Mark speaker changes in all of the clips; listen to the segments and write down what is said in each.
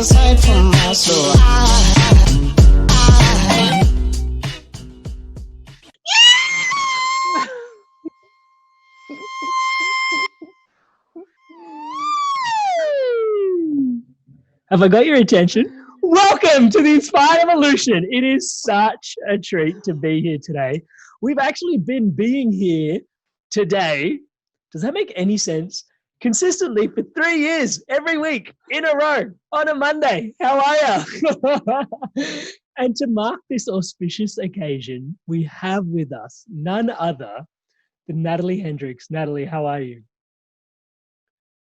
Speaker 1: a sight for my soul.
Speaker 2: Have I got your attention? Welcome to the Inspired Evolution. It is such a treat to be here today. We've actually been being here today. Does that make any sense? Consistently for 3 years, every week, in a row, on a Monday. How are you? And to mark this auspicious occasion, we have with us none other than Natalie Hendricks. Natalie, how are you?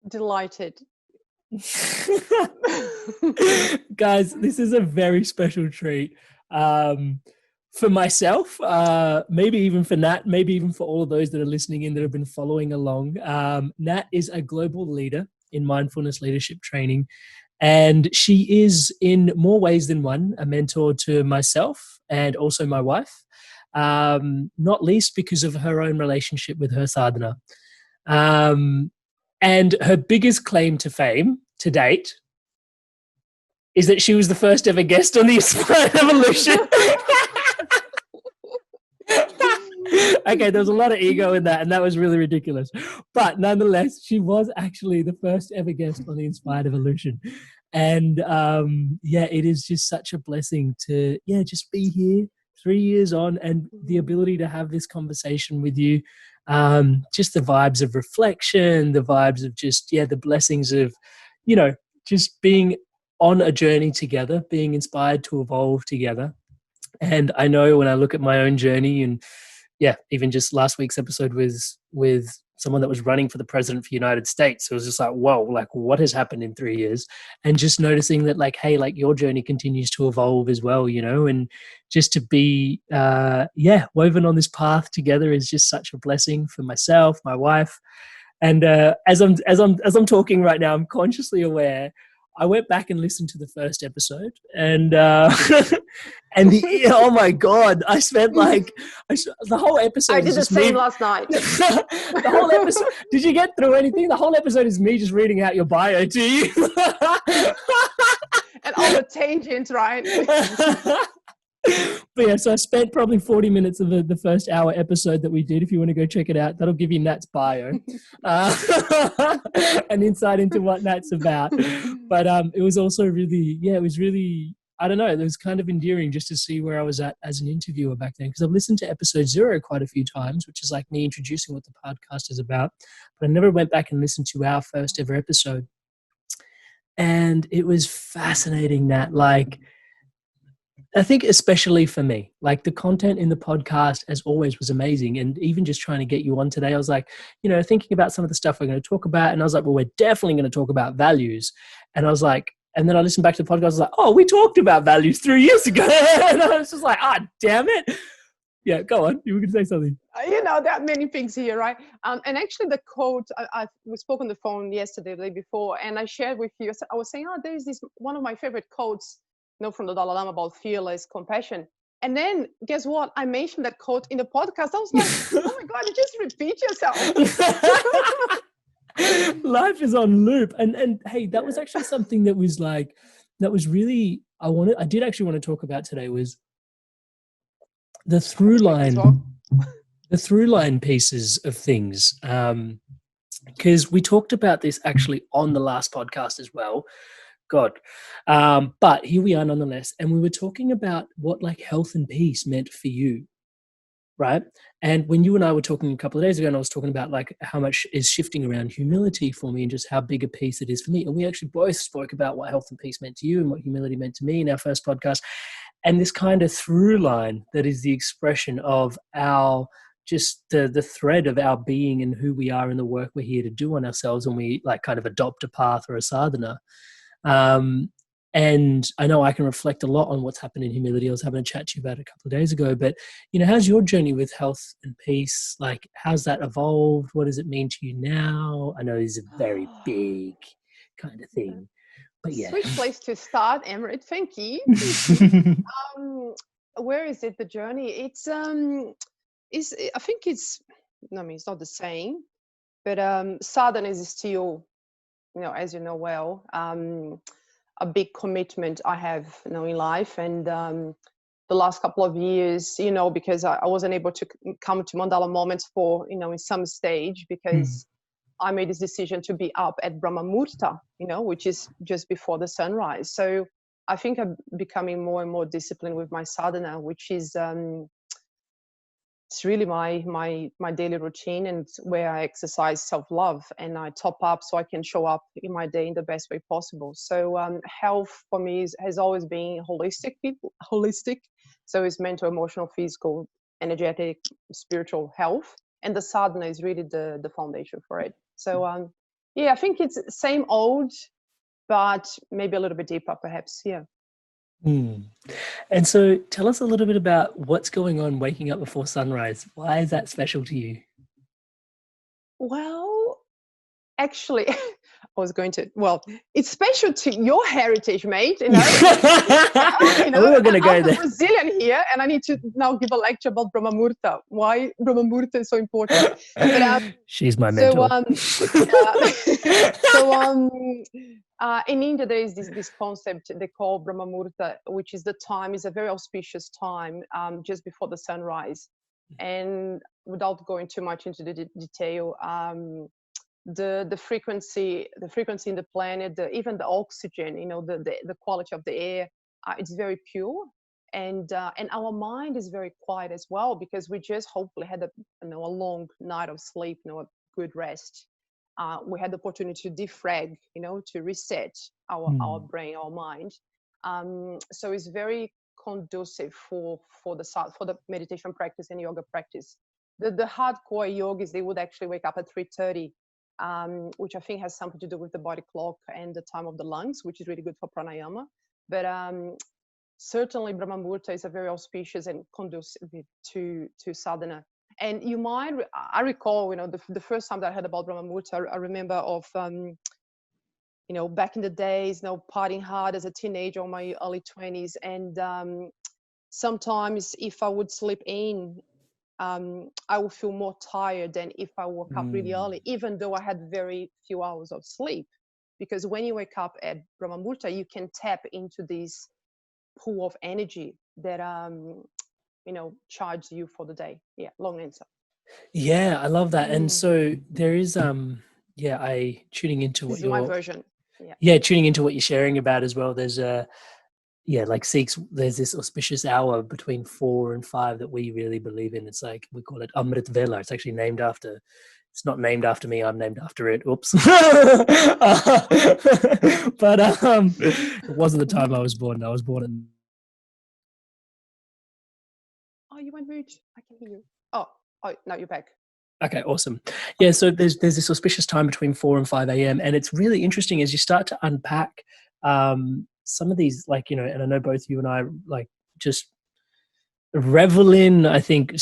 Speaker 3: Delighted.
Speaker 2: Guys, this is a very special treat for myself, maybe even for Nat, maybe even for all of those that are listening in that have been following along. Nat is a global leader in mindfulness leadership training, and she is in more ways than one a mentor to myself and also my wife, not least because of her own relationship with her sadhana. And her biggest claim to fame to date is that she was the first ever guest on the Inspired Evolution. Okay, there was a lot of ego in that, and that was really ridiculous. But nonetheless, she was actually the first ever guest on the Inspired Evolution. And it is just such a blessing to just be here 3 years on, and the ability to have this conversation with you. Just the vibes of reflection, the vibes of just the blessings of just being on a journey together, being inspired to evolve together. And I know when I look at my own journey, and even just last week's episode was with someone that was running for the president for the United States. So it was just like, whoa, like what has happened in 3 years? And just noticing that like, hey, like your journey continues to evolve as well, and just to be, woven on this path together is just such a blessing for myself, my wife. And as I'm talking right now, I'm consciously aware. I went back and listened to the first episode, and oh my God, I spent the whole episode.
Speaker 3: I did the same last night.
Speaker 2: The whole episode. Did you get through anything? The whole episode is me just reading out your bio to you,
Speaker 3: and all the tangents, right?
Speaker 2: But so I spent probably 40 minutes of the first hour episode that we did. If you want to go check it out, that'll give you Nat's bio, an insight into what Nat's about. But it was also really, it was really, I don't know, it was kind of endearing just to see where I was at as an interviewer back then, because I've listened to episode 0 quite a few times, which is like me introducing what the podcast is about. But I never went back and listened to our first ever episode. And it was fascinating, Nat, I think especially for me, like the content in the podcast as always was amazing. And even just trying to get you on today, I was like, thinking about some of the stuff we're going to talk about. And I was like, well, we're definitely going to talk about values. And I was like, and then I listened back to the podcast, I was like, oh, we talked about values 3 years ago. And I was just like, damn it. Yeah, go on. You were going to say something.
Speaker 3: There are many things here, right? And actually the quote, we spoke on the phone yesterday, the day before, and I shared with you, I was saying, there's this, one of my favorite quotes, from the Dalai Lama about fearless compassion. And then guess what? I mentioned that quote in the podcast. I was like, oh my God, you just repeat yourself.
Speaker 2: Life is on loop. And hey, that was actually something that was really, I did actually want to talk about today was the through line pieces of things. Because we talked about this actually on the last podcast as well. God. But here we are nonetheless. And we were talking about what like health and peace meant for you, right? And when you and I were talking a couple of days ago, and I was talking about like how much is shifting around humility for me and just how big a piece it is for me. And we actually both spoke about what health and peace meant to you and what humility meant to me in our first podcast. And this kind of through line that is the expression of our just the thread of our being and who we are and the work we're here to do on ourselves when we like kind of adopt a path or a sadhana. And I know I can reflect a lot on what's happened in humility. I was having a chat to you about it a couple of days ago, but how's your journey with health and peace? Like, how's that evolved? What does it mean to you now? I know it's a very big kind of thing, but yeah.
Speaker 3: Which place to start, Emrit? Thank you. Where is it? The journey? It's I think it's not the same, but sadhana is still, as you know well. a big commitment I have, in life. And the last couple of years, because I wasn't able to come to Mandala Moments for, in some stage, because I made this decision to be up at Brahma Muhurta, which is just before the sunrise. So I think I'm becoming more and more disciplined with my sadhana, which is it's really my daily routine, and where I exercise self-love and I top up so I can show up in my day in the best way possible. So health for me has always been holistic. So it's mental, emotional, physical, energetic, spiritual health, and the sadhana is really the foundation for it. So I think it's same old, but maybe a little bit deeper, perhaps. Yeah.
Speaker 2: And so tell us a little bit about what's going on waking up before sunrise. Why is that special to you?
Speaker 3: Well, actually, it's special to your heritage, mate.
Speaker 2: We were going to go
Speaker 3: I'm
Speaker 2: there.
Speaker 3: a Brazilian here, and I need to now give a lecture about Brahma Muhurta. Why Brahma Muhurta is so important. But,
Speaker 2: she's my mentor.
Speaker 3: In India, there is this concept they call Brahma Muhurta, which is a very auspicious time just before the sunrise. And without going too much into the detail, the frequency in the planet, even the oxygen, the quality of the air, it's very pure, and our mind is very quiet as well, because we just hopefully had a long night of sleep, a good rest. We had the opportunity to defrag, to reset our brain, our mind. So it's very conducive for the meditation practice and yoga practice. The hardcore yogis, they would actually wake up at 3:30, which I think has something to do with the body clock and the time of the lungs, which is really good for pranayama. But certainly Brahma Muhurta is a very auspicious and conducive to sadhana. And I recall, the first time that I heard about Brahma Muhurta, I remember of, back in the days, partying hard as a teenager, in my early 20s. And sometimes if I would sleep in, I would feel more tired than if I woke up really early, even though I had very few hours of sleep. Because when you wake up at Brahma Muhurta, you can tap into this pool of energy that charges you for the day. Yeah, long answer.
Speaker 2: Yeah, I love that. And so there is tuning into what
Speaker 3: my version.
Speaker 2: Tuning into what you're sharing about as well. There's like Sikhs, there's this auspicious hour between 4 and 5 that we really believe in. It's like, we call it Amrit Vela. It's actually it's not named after me, I'm named after it. Oops. But it wasn't the time I was born. I was born in...
Speaker 3: Oh, you went mute. I can hear you. Oh, now you're back.
Speaker 2: Okay, awesome. Yeah, so there's this auspicious time between 4 and 5 a.m. And it's really interesting as you start to unpack some of these, and I know both you and I just revel in, I think,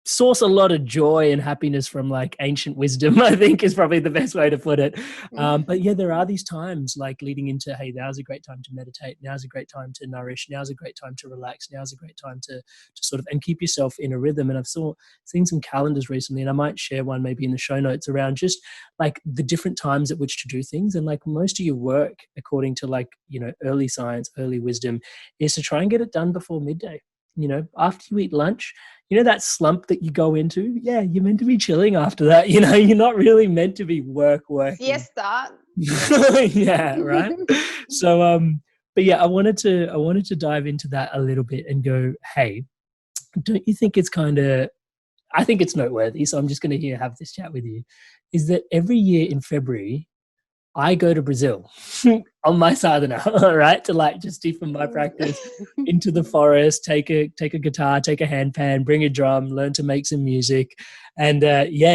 Speaker 2: source a lot of joy and happiness from ancient wisdom, I think is probably the best way to put it. But yeah, there are these times leading into, hey, now's a great time to meditate. Now's a great time to nourish. Now's a great time to relax. Now's a great time to sort of, and keep yourself in a rhythm. And I've seen some calendars recently, and I might share one maybe in the show notes around just the different times at which to do things. And most of your work, according to early science, early wisdom, is to try and get it done before midday. After you eat lunch, that slump that you go into, yeah, you're meant to be chilling after that. You're not really meant to be working.
Speaker 3: Siesta.
Speaker 2: Yeah, right. So, but yeah, I wanted to dive into that a little bit and go, hey, don't you think it's I think it's noteworthy. So I'm just going to have this chat with you. Is that every year in February, I go to Brazil on my sadhana, right? To just deepen my practice into the forest, take a guitar, take a handpan, bring a drum, learn to make some music. And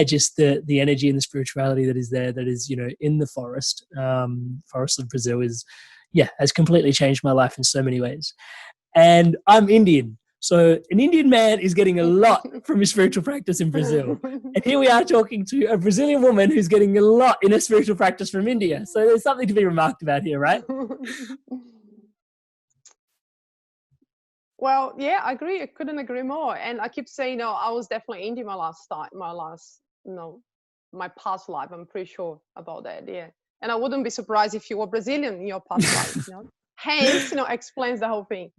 Speaker 2: just the energy and the spirituality that is there, that is, in the forest of Brazil has completely changed my life in so many ways. And I'm Indian. So an Indian man is getting a lot from his spiritual practice in Brazil. And here we are talking to a Brazilian woman who's getting a lot in her spiritual practice from India. So there's something to be remarked about here, right?
Speaker 3: Well, yeah, I agree. I couldn't agree more. And I keep saying, I was definitely Indian my past life. I'm pretty sure about that. Yeah. And I wouldn't be surprised if you were Brazilian in your past life, you know. Hence, you know, explains the whole thing.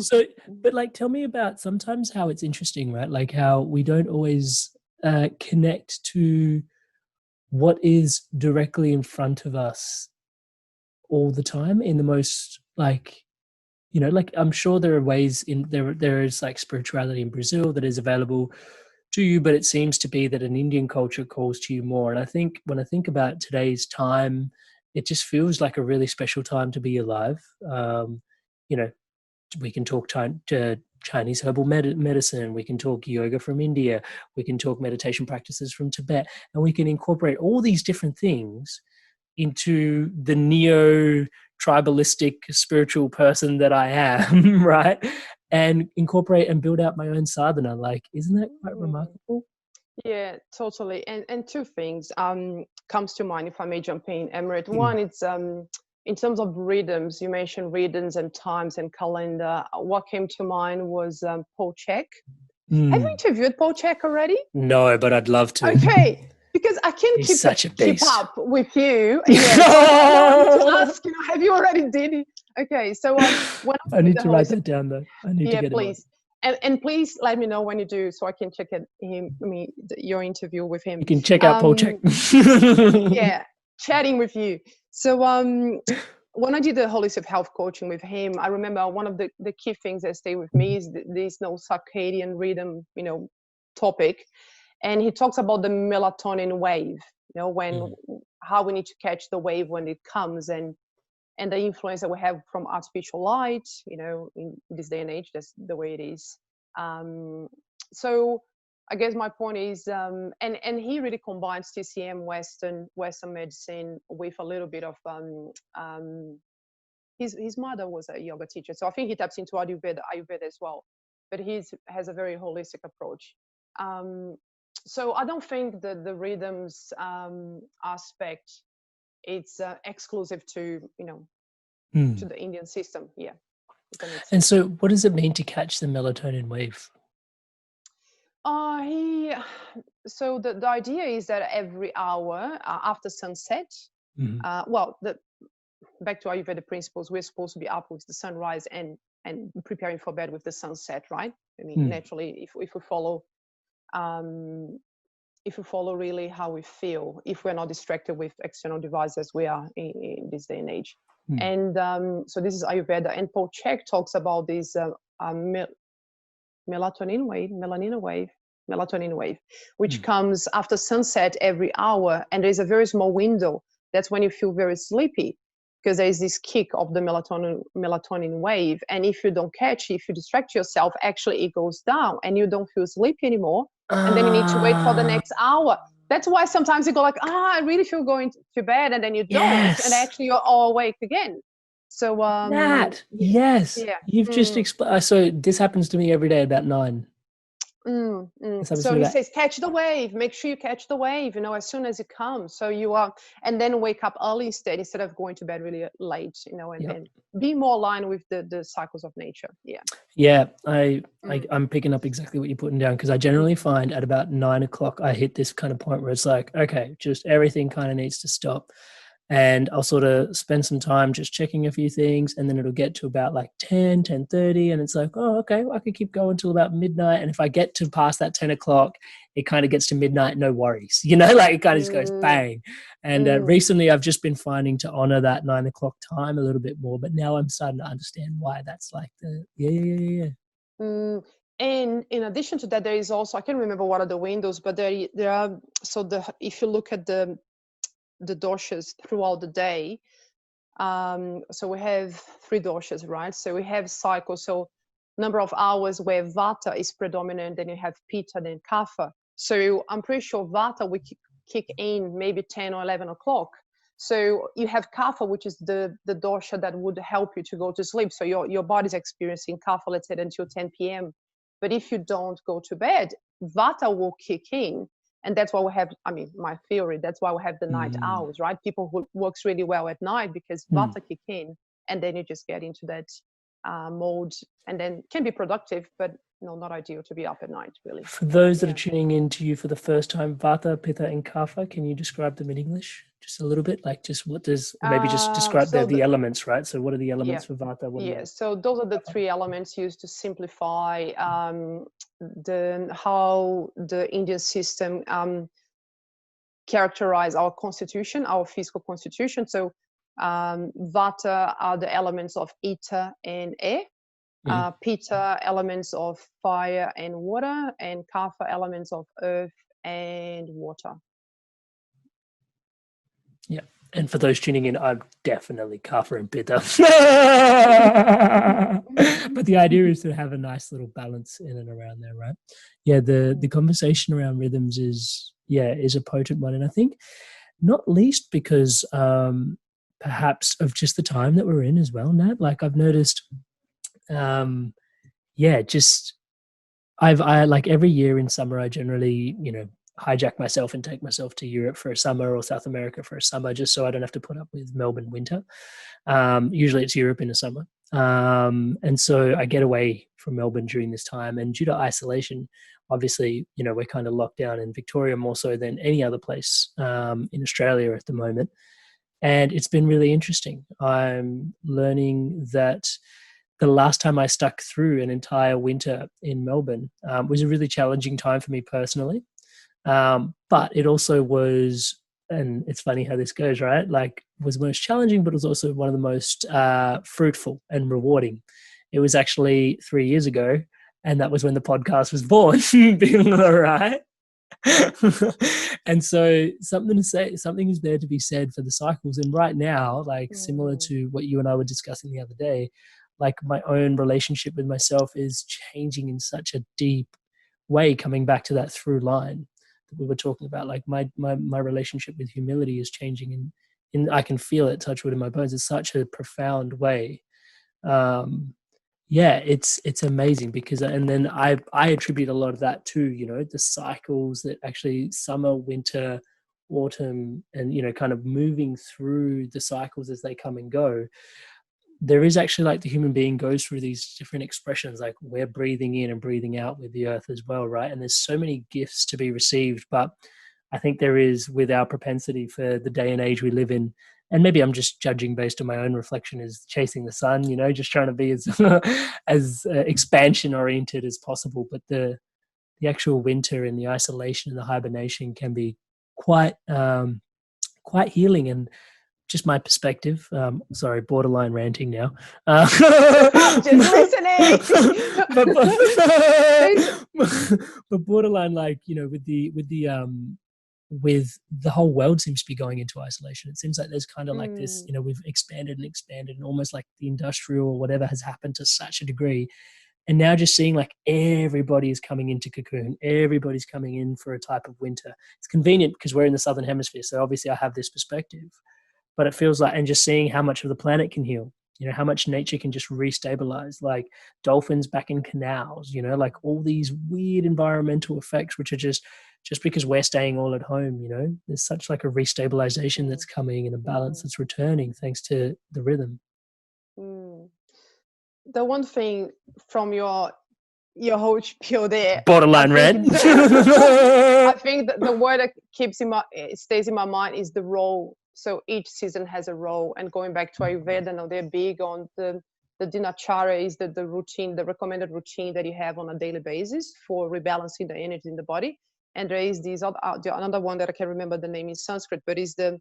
Speaker 2: So, but like, tell me about sometimes how it's interesting, right? Like how we don't always connect to what is directly in front of us all the time in the most like, you know, like I'm sure there are ways in there is like spirituality in Brazil that is available to you, but it seems to be that an Indian culture calls to you more. And I think when I think about today's time, it just feels like a really special time to be alive. You know, we can talk to Chinese herbal medicine, we can talk yoga from India, we can talk meditation practices from Tibet, and we can incorporate all these different things into the neo tribalistic spiritual person that I am, right? And incorporate and build out my own sadhana. Like, isn't that quite remarkable?
Speaker 3: Yeah, totally. And two things comes to mind, if I may jump in, Emirates. One, it's in terms of rhythms. You mentioned rhythms and times and calendar. What came to mind was Paul Chek. Have you interviewed Paul Chek already?
Speaker 2: No, but I'd love to.
Speaker 3: Okay, because I can
Speaker 2: He's such a
Speaker 3: keep
Speaker 2: beast.
Speaker 3: up with you. Yeah, so I wanted to ask, you know, have you already did it? Okay, so when
Speaker 2: I need to write that down though. I need to get
Speaker 3: please. And please let me know when you do, so I can check your interview with him.
Speaker 2: You can check out Paul Chek.
Speaker 3: Yeah, chatting with you. So when I did the holistic health coaching with him, I remember one of the key things that stay with me is this circadian rhythm, you know, topic. And he talks about the melatonin wave, you know, when how we need to catch the wave when it comes, and the influence that we have from artificial light, you know, in this day and age. That's the way it is. So I guess my point is, and he really combines TCM, Western medicine, with a little bit of his mother was a yoga teacher, so I think he taps into Ayurveda as well. But he has a very holistic approach. So I don't think that the rhythms aspect it's exclusive to, you know, to the Indian system. Yeah.
Speaker 2: And so what does it mean to catch the melatonin wave?
Speaker 3: So the idea is that every hour after sunset, back to Ayurveda principles, we're supposed to be up with the sunrise and preparing for bed with the sunset, right? I mean, naturally, if we follow really how we feel, if we're not distracted with external devices, we are in this day and age. And so this is Ayurveda, and Paul Chek talks about this melatonin wave, which comes after sunset every hour, and there's a very small window. That's when you feel very sleepy, because there is this kick of the melatonin wave, and if you don't catch it, if you distract yourself, actually it goes down and you don't feel sleepy anymore, and then you need to wait for the next hour. That's why sometimes you go like, I really feel going to bed, and then you don't, and actually you're all awake again. So
Speaker 2: you've just explained. So this happens to me every day about 9.
Speaker 3: So he says, catch the wave, make sure you catch the wave, you know, as soon as it comes. So you are, and then wake up early instead of going to bed really late, you know, and be more aligned with the cycles of nature. I'm picking up exactly what you're putting down, because I generally find at about 9 o'clock I hit this kind of point where it's like, okay, just everything kind of needs to stop. And I'll sort of spend some time just checking a few things, and then it'll get to about like 10:30, and it's like, oh, okay, well, I could keep going till about midnight. And if I get to past that 10 o'clock, it kind of gets to midnight, no worries, you know, like it kind of just goes bang. And recently I've just been finding to honor that 9 o'clock time a little bit more, but now I'm starting to understand why that's like And in addition to that, there is also, I can't remember what are the windows, but there are, if you look at the doshas throughout the day, so we have 3 doshas, right? So we have cycles, so number of hours where vata is predominant, then you have pitta, then kapha. So I'm pretty sure vata will kick in maybe 10 or 11 o'clock. So you have kapha, which is the dosha that would help you to go to sleep. So your body's experiencing kapha, let's say, until 10 p.m. But if you don't go to bed, vata will kick in. And that's why we have, I mean, my theory, that's why we have the night owls, right? People who works really well at night, because vata kick in, and then you just get into that mode, and then can be productive, but not ideal to be up at night, really.
Speaker 2: For those that
Speaker 3: Yeah.
Speaker 2: are tuning in to you for the first time, Vata, Pitta, and Kapha, can you describe them in English just a little bit? Like, just what does, maybe just describe
Speaker 3: So
Speaker 2: the elements, right? So, what are the
Speaker 3: yeah,
Speaker 2: elements for Vata? What are the
Speaker 3: yeah.
Speaker 2: elements?
Speaker 3: So those are the three elements used to simplify how the Indian system characterize our constitution, our physical constitution. So Vata are the elements of ether and air. Pitta elements of fire and water, and Kapha elements of earth and water.
Speaker 2: Yeah. And for those tuning in, I'm definitely Kapha and Pitta. But the idea is to have a nice little balance in and around there, right? Yeah, the conversation around rhythms is a potent one. And I think not least because perhaps of just the time that we're in as well, Nat. Like I've noticed just I like every year in summer I generally, hijack myself and take myself to Europe for a summer or South America for a summer just so I don't have to put up with Melbourne winter. Usually it's Europe in the summer. And so I get away from Melbourne during this time, and due to isolation, obviously, we're kind of locked down in Victoria more so than any other place in Australia at the moment. And it's been really interesting. I'm learning that the last time I stuck through an entire winter in Melbourne was a really challenging time for me personally. But it also was, and it's funny how this goes, right? Like, was most challenging, but it was also one of the most fruitful and rewarding. It was actually 3 years ago, and that was when the podcast was born. All right. And so something is there to be said for the cycles. And right now, like similar to what you and I were discussing the other day, like my own relationship with myself is changing in such a deep way, coming back to that through line that we were talking about. Like my relationship with humility is changing and I can feel it, touch wood, in my bones. It's such a profound way. It's amazing because, and then I attribute a lot of that to, the cycles that actually summer, winter, autumn, and, kind of moving through the cycles as they come and go. There is actually, like, the human being goes through these different expressions, like we're breathing in and breathing out with the earth as well, right? And there's so many gifts to be received, but I think there is, with our propensity for the day and age we live in, and maybe I'm just judging based on my own reflection, is chasing the sun, just trying to be as as expansion oriented as possible. But the actual winter and the isolation and the hibernation can be quite healing. And just my perspective. Sorry, borderline ranting now.
Speaker 3: I'm just listening.
Speaker 2: but borderline, like, with the whole world seems to be going into isolation. It seems like there's kind of like this, we've expanded and almost like the industrial or whatever has happened to such a degree. And now just seeing like everybody is coming into cocoon, everybody's coming in for a type of winter. It's convenient because we're in the Southern Hemisphere. So obviously I have this perspective. But it feels like, and just seeing how much of the planet can heal, how much nature can just restabilize, like dolphins back in canals, like all these weird environmental effects, which are just because we're staying all at home, there's such like a restabilization that's coming and a balance that's returning thanks to the rhythm.
Speaker 3: The one thing from your whole spiel there,
Speaker 2: borderline red.
Speaker 3: I think that the word that stays in my mind is the role. So each season has a role, and going back to Ayurveda, now they're big on the dinacharya is the routine, the recommended routine that you have on a daily basis for rebalancing the energy in the body. And there is another one that I can't remember the name in Sanskrit, but is the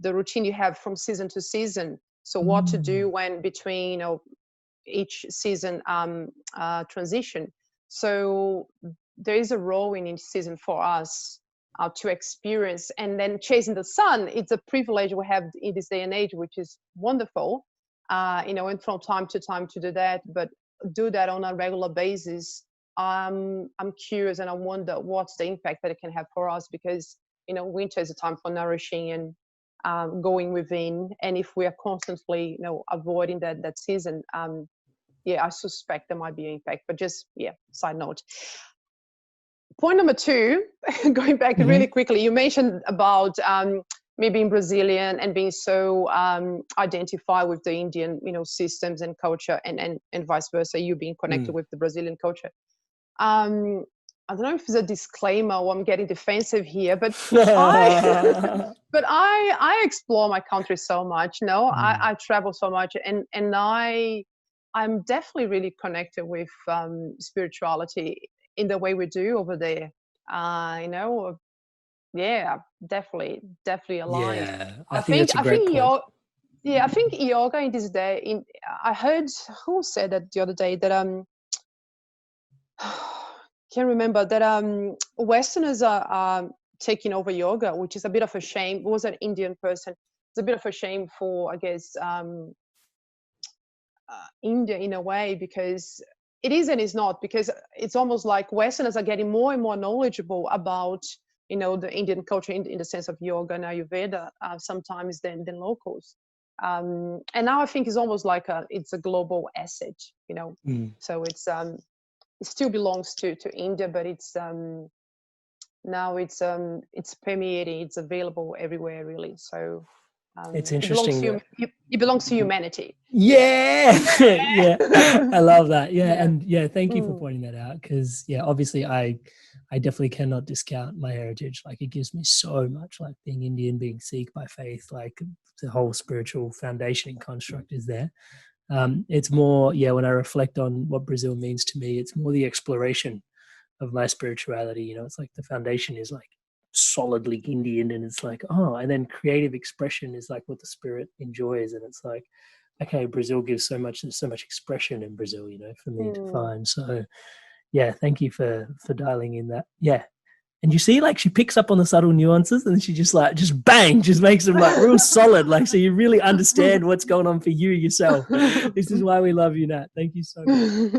Speaker 3: routine you have from season to season. So what to do when between each season transition. So there is a role in each season for us to experience. And then chasing the sun, it's a privilege we have in this day and age, which is wonderful, and from time to time to do that, but do that on a regular basis. I'm curious and I wonder what's the impact that it can have for us, because winter is a time for nourishing and going within, and if we are constantly avoiding that season, I suspect there might be an impact. But just side note. Point number 2, going back really quickly, you mentioned about me being Brazilian and being so identified with the Indian systems and culture, and vice versa, you being connected with the Brazilian culture. I don't know if it's a disclaimer or I'm getting defensive here, but I but I explore my country so much. I travel so much, and I'm definitely really connected with spirituality in the way we do over there. Yeah, definitely aligned.
Speaker 2: Yeah, I think that's a
Speaker 3: I
Speaker 2: great
Speaker 3: think
Speaker 2: point.
Speaker 3: I think yoga in this day. I heard who said that the other day that can't remember that Westerners are taking over yoga, which is a bit of a shame. It was an Indian person. It's a bit of a shame for, I guess, India in a way, because it is and it's not, because it's almost like Westerners are getting more and more knowledgeable about the Indian culture in the sense of yoga and Ayurveda sometimes than locals. And now I think it's almost like it's a global asset, so it still belongs to India, but it's now it's permeating, it's available everywhere really. So
Speaker 2: It's
Speaker 3: it belongs
Speaker 2: interesting
Speaker 3: to
Speaker 2: that.
Speaker 3: it belongs to humanity.
Speaker 2: Yeah, yeah, I love that. Yeah,
Speaker 3: Yeah.
Speaker 2: and yeah, thank you for
Speaker 3: Mm.
Speaker 2: pointing that out, because yeah, obviously I definitely cannot discount my heritage. Like, it gives me so much, like being Indian, being Sikh by faith, like the whole spiritual foundation and construct is there. It's more, yeah, when I reflect on what Brazil means to me, it's more the exploration of my spirituality. It's like the foundation is like solidly Indian, and it's like, oh, and then creative expression is like what the spirit enjoys, and it's like, okay, Brazil gives so much, there's so much expression in Brazil, for me to
Speaker 3: Mm.
Speaker 2: find. So yeah, thank you for dialing in that. Yeah. And you see, like, she picks up on the subtle nuances, and she just bang, just makes them like real solid. Like, so you really understand what's going on for you yourself. This is why we love you, Nat. Thank you so much.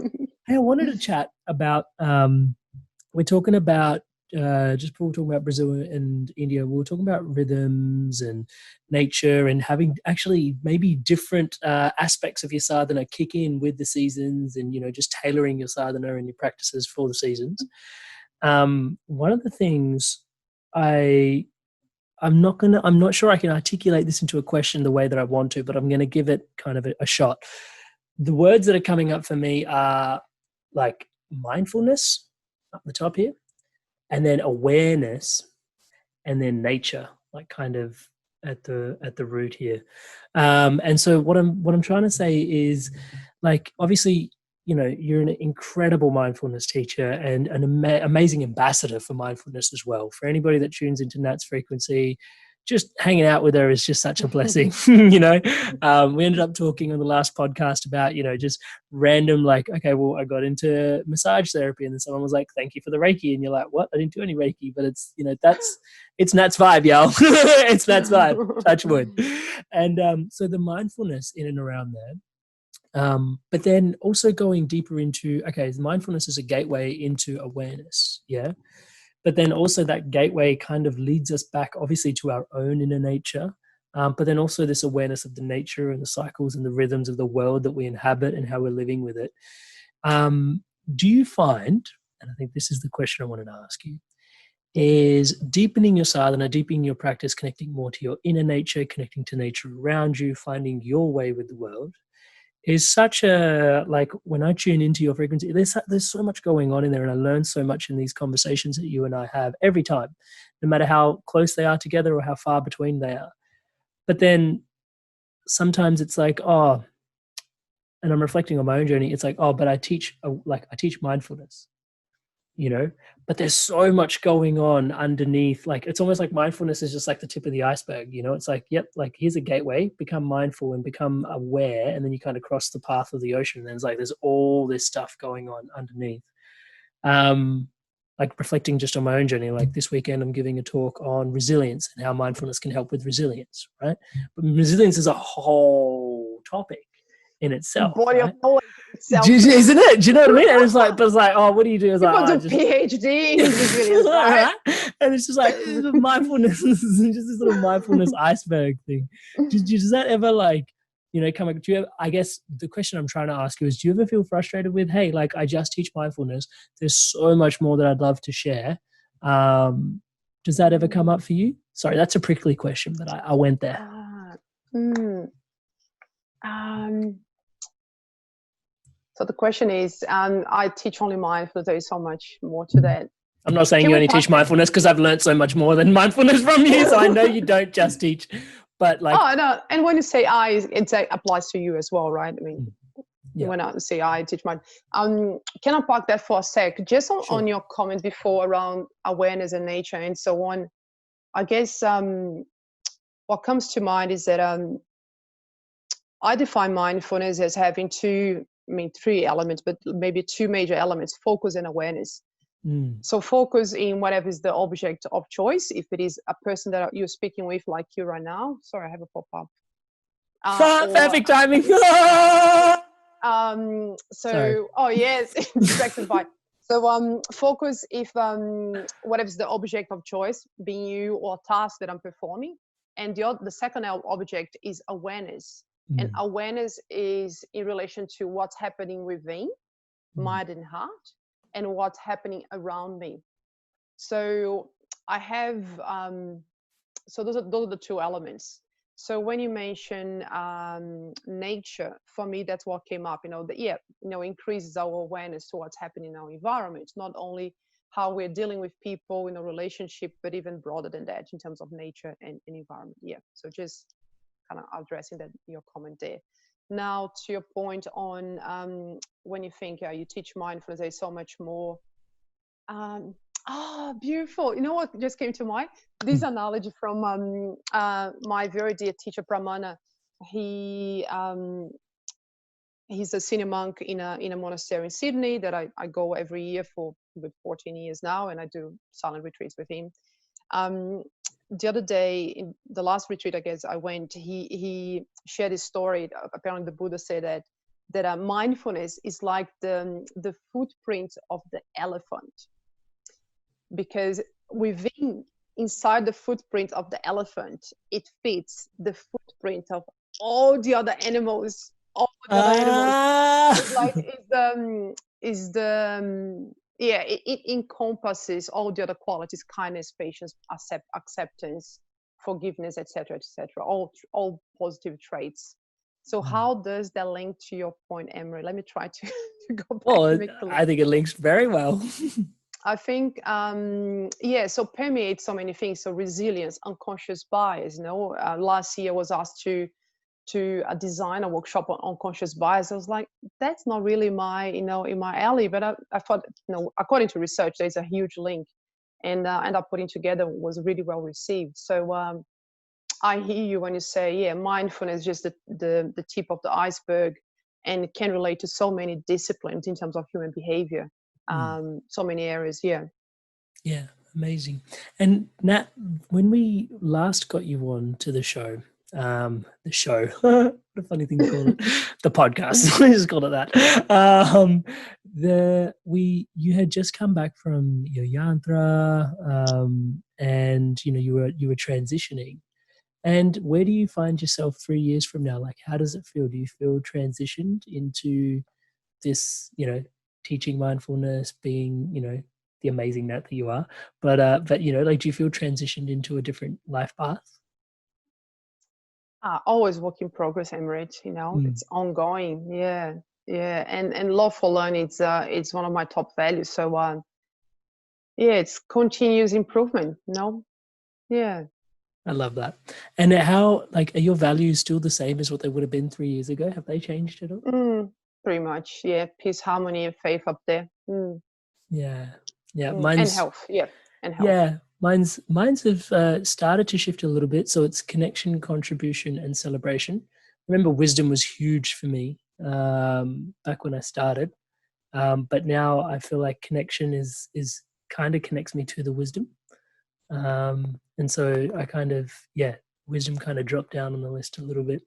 Speaker 2: Hey, I wanted to chat about, we're talking about, just before we were talking about Brazil and India, we were talking about rhythms and nature, and having actually maybe different aspects of your sadhana kick in with the seasons, and, just tailoring your sadhana and your practices for the seasons. One of the things I'm not sure I can articulate this into a question the way that I want to, but I'm going to give it kind of a shot. The words that are coming up for me are like mindfulness up the top here, and then awareness, and then nature, like kind of at the root here. And so what I'm trying to say is, like, obviously, you're an incredible mindfulness teacher and an amazing ambassador for mindfulness as well. For anybody that tunes into Nat's frequency, just hanging out with her is just such a blessing. We ended up talking on the last podcast about, just random, like, okay, well, I got into massage therapy, and then someone was like, thank you for the Reiki. And you're like, what? I didn't do any Reiki, but it's, it's Nat's vibe, y'all. It's Nat's vibe. Touch wood. And so the mindfulness in and around there. But then also going deeper into, okay, mindfulness is a gateway into awareness. Yeah. But then also that gateway kind of leads us back, obviously, to our own inner nature. But then also this awareness of the nature and the cycles and the rhythms of the world that we inhabit and how we're living with it. Do you find, and I think this is the question I wanted to ask you, is deepening your sadhana, deepening your practice, connecting more to your inner nature, connecting to nature around you, finding your way with the world, is such a, like, when I tune into your frequency, there's so much going on in there, and I learn so much in these conversations that you and I have every time, no matter how close they are together or how far between they are. But then sometimes it's like, oh, and I'm reflecting on my own journey, it's like, oh, but I teach mindfulness, but there's so much going on underneath. Like, it's almost like mindfulness is just like the tip of the iceberg. It's like, yep, like, here's a gateway, become mindful and become aware, and then you kind of cross the path of the ocean, and then it's like there's all this stuff going on underneath. Like, reflecting just on my own journey, like this weekend I'm giving a talk on resilience and how mindfulness can help with resilience, right? But resilience is a whole topic in itself,
Speaker 3: Body
Speaker 2: right?
Speaker 3: of knowledge itself.
Speaker 2: Isn't it? Do you know what I mean? And it's like, but it's like, oh, what do you do? It's
Speaker 3: People
Speaker 2: like,
Speaker 3: do PhD in resilience, right?
Speaker 2: And it's just like mindfulness, just this little mindfulness iceberg thing. Does that ever, like, come up? Do you ever, I guess the question I'm trying to ask you is, do you ever feel frustrated with, hey, like, I just teach mindfulness, there's so much more that I'd love to share? Does that ever come up for you? Sorry, that's a prickly question, but I went there.
Speaker 3: So the question is, I teach only mindfulness. There is so much more to that.
Speaker 2: I'm not saying
Speaker 3: Can
Speaker 2: you
Speaker 3: we
Speaker 2: only teach
Speaker 3: talk-
Speaker 2: mindfulness, because I've learned so much more than mindfulness from you. So I know you don't just teach, but like,
Speaker 3: Oh no! And when you say I, it applies to you as well, right? I mean,
Speaker 2: yeah.
Speaker 3: when I say I teach mind, can I park that for a sec? Just on,
Speaker 2: Sure.
Speaker 3: on your comment before around awareness and nature and so on. I guess what comes to mind is that I define mindfulness as having three elements, but maybe two major elements: focus and awareness. So focus in whatever is the object of choice. If it is a person that you're speaking with, like you right now. Sorry, I have a pop-up.
Speaker 2: Perfect timing. Sorry.
Speaker 3: Oh yes, distracted by. So focus if whatever is the object of choice, being you or task that I'm performing, and the second object is awareness. And awareness is in relation to what's happening within mind and heart, and what's happening around me. So I have so those are the two elements. So when you mention nature, for me that's what came up. Increases our awareness to what's happening in our environment, not only how we're dealing with people in a relationship, but even broader than that in terms of nature and environment. Yeah. So just kind of addressing that your comment there. Now to your point on when you think you teach mindfulness, there's so much more. Beautiful. You know what just came to mind? This analogy from my very dear teacher Pramana. He's a senior monk in a monastery in Sydney that I go every year for 14 years now, and I do silent retreats with him. The other day, in the last retreat, I guess I went, he shared his story. Apparently the Buddha said that mindfulness is like the footprint of the elephant, because inside the footprint of the elephant, it fits the footprint of all the other animals. It encompasses all the other qualities: kindness, patience, acceptance, forgiveness, etc., all positive traits. So how does that link to your point, Emery? Let me try to go back.
Speaker 2: Well, I think it links very well.
Speaker 3: I think, so permeates so many things. So resilience, unconscious bias. Last year I was asked to design a workshop on unconscious bias. I was like, that's not really in my alley. But I thought, according to research, there's a huge link, and end up putting together was really well received. So I hear you when you say, mindfulness is just the tip of the iceberg, and it can relate to so many disciplines in terms of human behavior. So many areas. Yeah,
Speaker 2: amazing. And Nat, when we last got you on to the show, what a funny thing to call it, the podcast, we just called it that. You had just come back from your yantra, and you were transitioning. And where do you find yourself 3 years from now? Like, how does it feel? Do you feel transitioned into this, teaching mindfulness, being, the amazing Nat that you are, but do you feel transitioned into a different life path?
Speaker 3: Always work in progress, Emirates. It's ongoing. Yeah. And love for learning. It's one of my top values. So it's continuous improvement. Yeah.
Speaker 2: I love that. And how, are your values still the same as what they would have been 3 years ago? Have they changed at all?
Speaker 3: Pretty much. Yeah. Peace, harmony, and faith up there.
Speaker 2: Yeah.
Speaker 3: And health. Yeah. And health.
Speaker 2: Yeah. Mine's have started to shift a little bit. So it's connection, contribution, and celebration. Remember, wisdom was huge for me back when I started. But now I feel like connection is kind of connects me to the wisdom. And so I wisdom kind of dropped down on the list a little bit.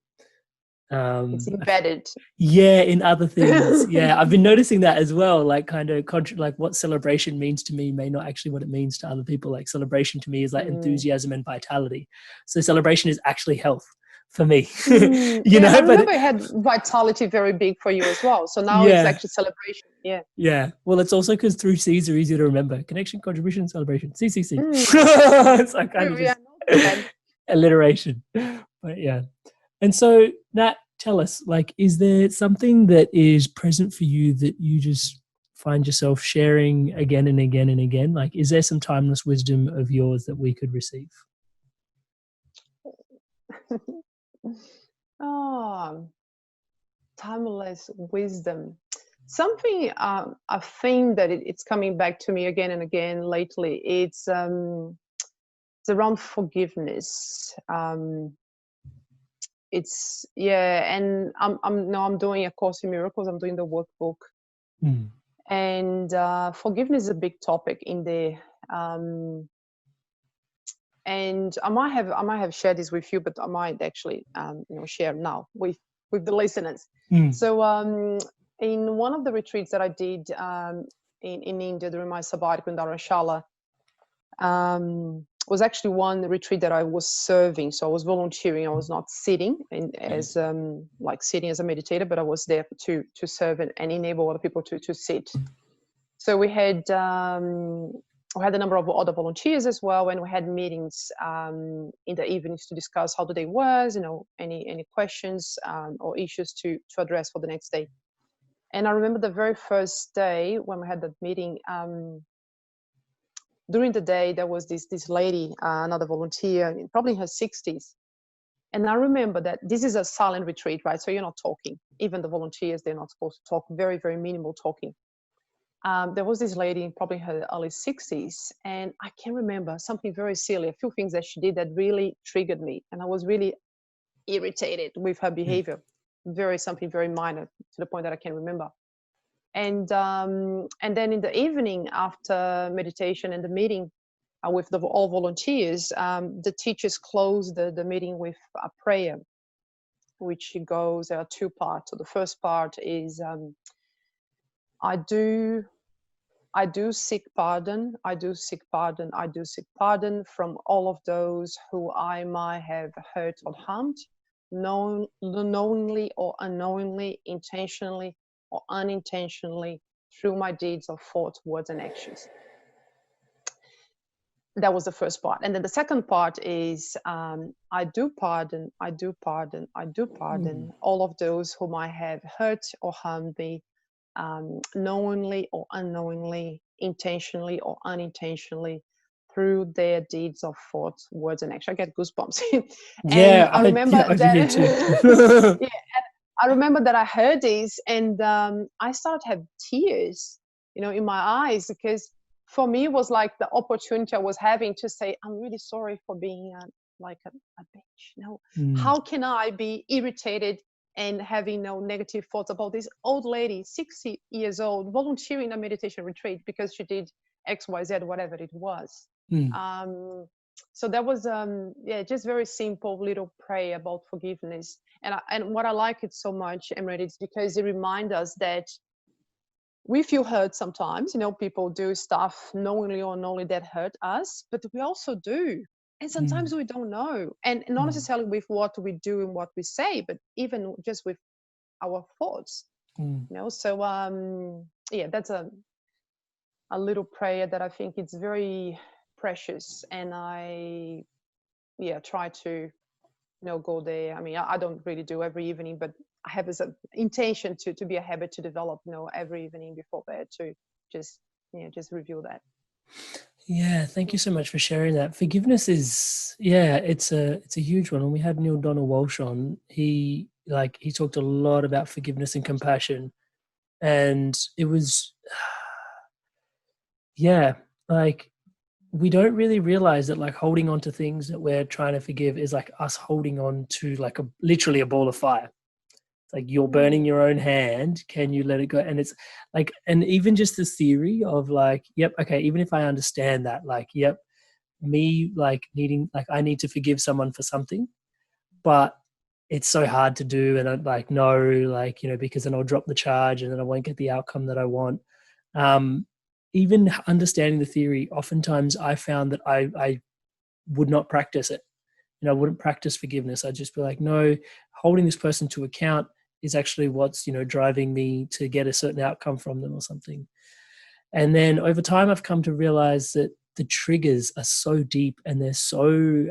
Speaker 3: It's embedded.
Speaker 2: In other things. I've been noticing that as well. Like what celebration means to me may not actually what it means to other people. Like celebration to me is like enthusiasm and vitality. So celebration is actually health for me.
Speaker 3: I remember it had vitality very big for you as well. So now it's actually celebration.
Speaker 2: Yeah. Well, it's also because 3 C's are easy to remember: connection, contribution, celebration. CCC. It's like kind of just alliteration. But yeah. And so Nat, tell us, like, is there something that is present for you that you just find yourself sharing again and again and again? Like, is there some timeless wisdom of yours that we could receive?
Speaker 3: Oh, timeless wisdom. Something, a theme that it's coming back to me again and again lately. It's around forgiveness. It's yeah, and I'm doing a Course in Miracles. I'm doing the workbook,
Speaker 2: Mm.
Speaker 3: and forgiveness is a big topic in there. Um, and I might have shared this with you, but I might actually share now with the listeners.
Speaker 2: Mm.
Speaker 3: So in one of the retreats that I did in India during my sabbatical in Dharamshala, was actually one retreat that I was serving. So I was volunteering. I was not sitting as like sitting as a meditator, but I was there to serve and enable other people to sit. So we had a number of other volunteers as well, and we had meetings in the evenings to discuss how the day was, any questions or issues to address for the next day. And I remember the very first day when we had that meeting. During the day, there was this lady, another volunteer, probably in her 60s. And I remember that this is a silent retreat, right? So you're not talking. Even the volunteers, they're not supposed to talk. Very, very minimal talking. There was this lady, probably in her early 60s, and I can remember something very silly, a few things that she did that really triggered me. And I was really irritated with her behavior. Something very minor, to the point that I can remember. And then in the evening, after meditation and the meeting with all volunteers, the teachers close the meeting with a prayer, which goes, there are two parts. So the first part is, I do seek pardon. I do seek pardon. I do seek pardon from all of those who I might have hurt or harmed, knowingly or unknowingly, intentionally or unintentionally, through my deeds of thought, words, and actions. That was the first part. And then the second part is, I do pardon, I do pardon, I do pardon all of those whom I have hurt or harmed me, knowingly or unknowingly, intentionally or unintentionally, through their deeds of thought, words, and action. I get goosebumps. And I remember that. Yeah, I remember that I heard this, and I started to have tears, in my eyes, because for me it was like the opportunity I was having to say, I'm really sorry for being like a bitch. How can I be irritated and having no negative thoughts about this old lady, 60 years old, volunteering a meditation retreat because she did XYZ, whatever it was. So that was just very simple little prayer about forgiveness. And what I like it so much, Emre, is because it reminds us that we feel hurt sometimes. People do stuff knowingly or unknowingly that hurt us, but we also do. And sometimes we don't know. And not necessarily with what we do and what we say, but even just with our thoughts. So that's a little prayer that I think it's very precious. And I try to go there. I mean, I don't really do every evening, but I have this intention to be a habit to develop, every evening before bed, to just review that.
Speaker 2: Yeah, thank you so much for sharing that. Forgiveness is, it's a huge one. When we had Neil Donald Walsh on, he talked a lot about forgiveness and compassion, and it was, we don't really realize that holding on to things that we're trying to forgive is like us holding on to literally a ball of fire. It's like you're burning your own hand. Can you let it go? And it's like, and even just the theory of yep, okay, even if I understand that, yep, me needing, I need to forgive someone for something, but it's so hard to do. And I'm no, because then I'll drop the charge and then I won't get the outcome that I want. Even understanding the theory, oftentimes I found that I would not practice it. I wouldn't practice forgiveness. I'd just be like, no, holding this person to account is actually what's, driving me to get a certain outcome from them or something. And then over time, I've come to realize that the triggers are so deep and they're so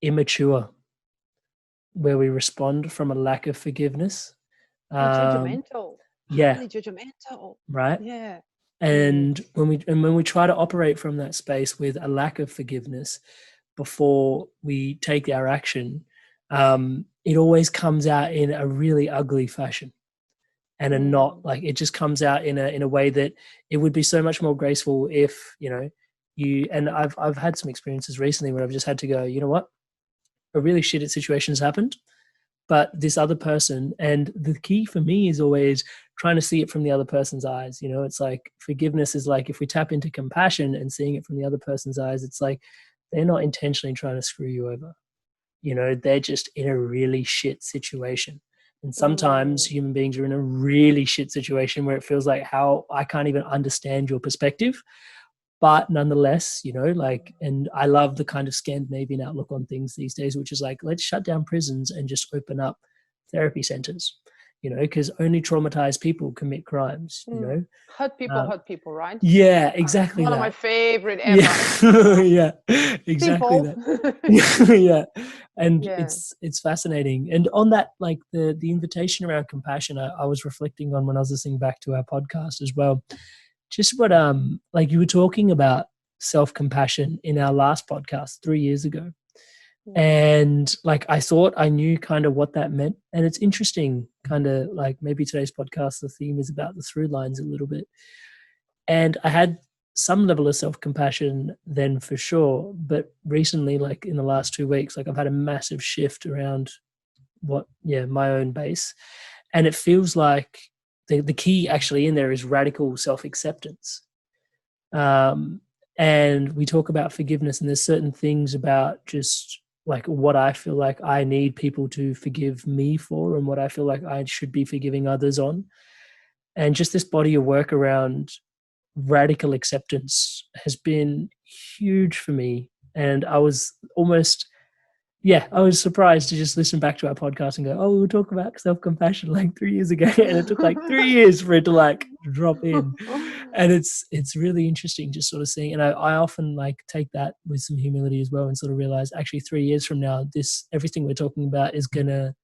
Speaker 2: immature. where we respond from a lack of forgiveness.
Speaker 3: Oh, judgmental.
Speaker 2: Yeah.
Speaker 3: Highly judgmental.
Speaker 2: Right.
Speaker 3: Yeah.
Speaker 2: And when we try to operate from that space with a lack of forgiveness before we take our action, it always comes out in a really ugly fashion, and not like, it just comes out in a way that it would be so much more graceful if, you know, you, and I've had some experiences recently where I've just had to go, you know what, a really shitty situation has happened, but this other person, and the key for me is always trying to see it from the other person's eyes. You know, it's like forgiveness is like, if we tap into compassion and seeing it from the other person's eyes, it's like they're not intentionally trying to screw you over. You know, they're just in a really shit situation. And sometimes human beings are in a really shit situation where it feels like, how I can't even understand your perspective. But nonetheless, you know, like, and I love the kind of Scandinavian outlook on things these days, which is like, let's shut down prisons and just open up therapy centers, you know, because only traumatized people commit crimes, you know.
Speaker 3: Hurt people, right?
Speaker 2: Yeah, exactly.
Speaker 3: One
Speaker 2: that.
Speaker 3: of my favorite ever.
Speaker 2: Yeah, exactly.
Speaker 3: Simple.
Speaker 2: That. Yeah, and
Speaker 3: Yeah.
Speaker 2: it's fascinating. And on that, like the invitation around compassion, I was reflecting on when I was listening back to our podcast as well. Just what like you were talking about self-compassion in our last podcast 3 years ago. And like I thought I knew kind of what that meant. And it's interesting, kind of like maybe today's podcast, the theme is about the through lines a little bit. And I had some level of self-compassion then for sure. But recently, like in the last 2 weeks, like I've had a massive shift around my own base. And it feels like the key actually in there is radical self-acceptance. And we talk about forgiveness, and there's certain things about just like what I feel like I need people to forgive me for, and what I feel like I should be forgiving others on. And just this body of work around radical acceptance has been huge for me. And I was I was surprised to just listen back to our podcast and go, oh, we'll talk about self-compassion like 3 years ago. And it took like 3 years for it to like drop in. And it's really interesting just sort of seeing. And I often like take that with some humility as well, and sort of realize actually 3 years from now, everything we're talking about is going to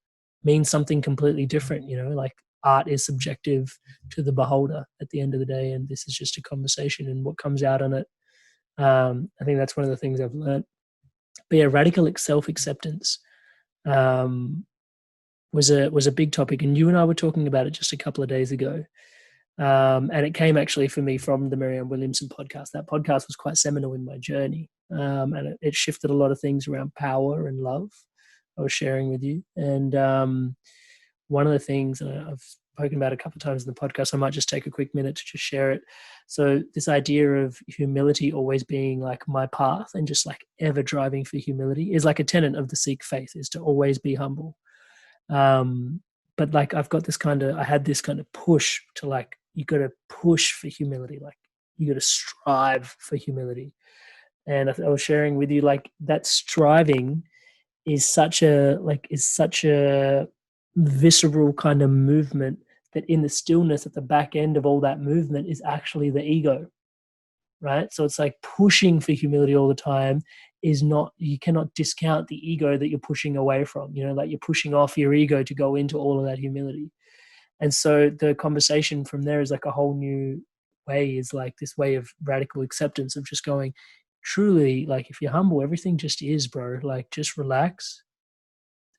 Speaker 2: mean something completely different. You know, like art is subjective to the beholder at the end of the day. And this is just a conversation, and what comes out on it. I think that's one of the things I've learned. But yeah, radical self-acceptance was a big topic, and you and I were talking about it just a couple of days ago. And it came actually for me from the Marianne Williamson podcast. That podcast was quite seminal in my journey, and it shifted a lot of things around power and love I was sharing with you. And one of the things I've spoken about a couple of times in the podcast, I might just take a quick minute to just share it. So this idea of humility always being like my path, and just like ever driving for humility, is like a tenet of the Sikh faith, is to always be humble. But like I had this kind of push to like, you got to push for humility, like you got to strive for humility. And I was sharing with you like that striving is such a visceral kind of movement, that in the stillness at the back end of all that movement is actually the ego, right? So it's like pushing for humility all the time is not, you cannot discount the ego that you're pushing away from, you know, like you're pushing off your ego to go into all of that humility. And so the conversation from there is like a whole new way, is like this way of radical acceptance of just going, truly, like if you're humble, everything just is, bro. Like just relax.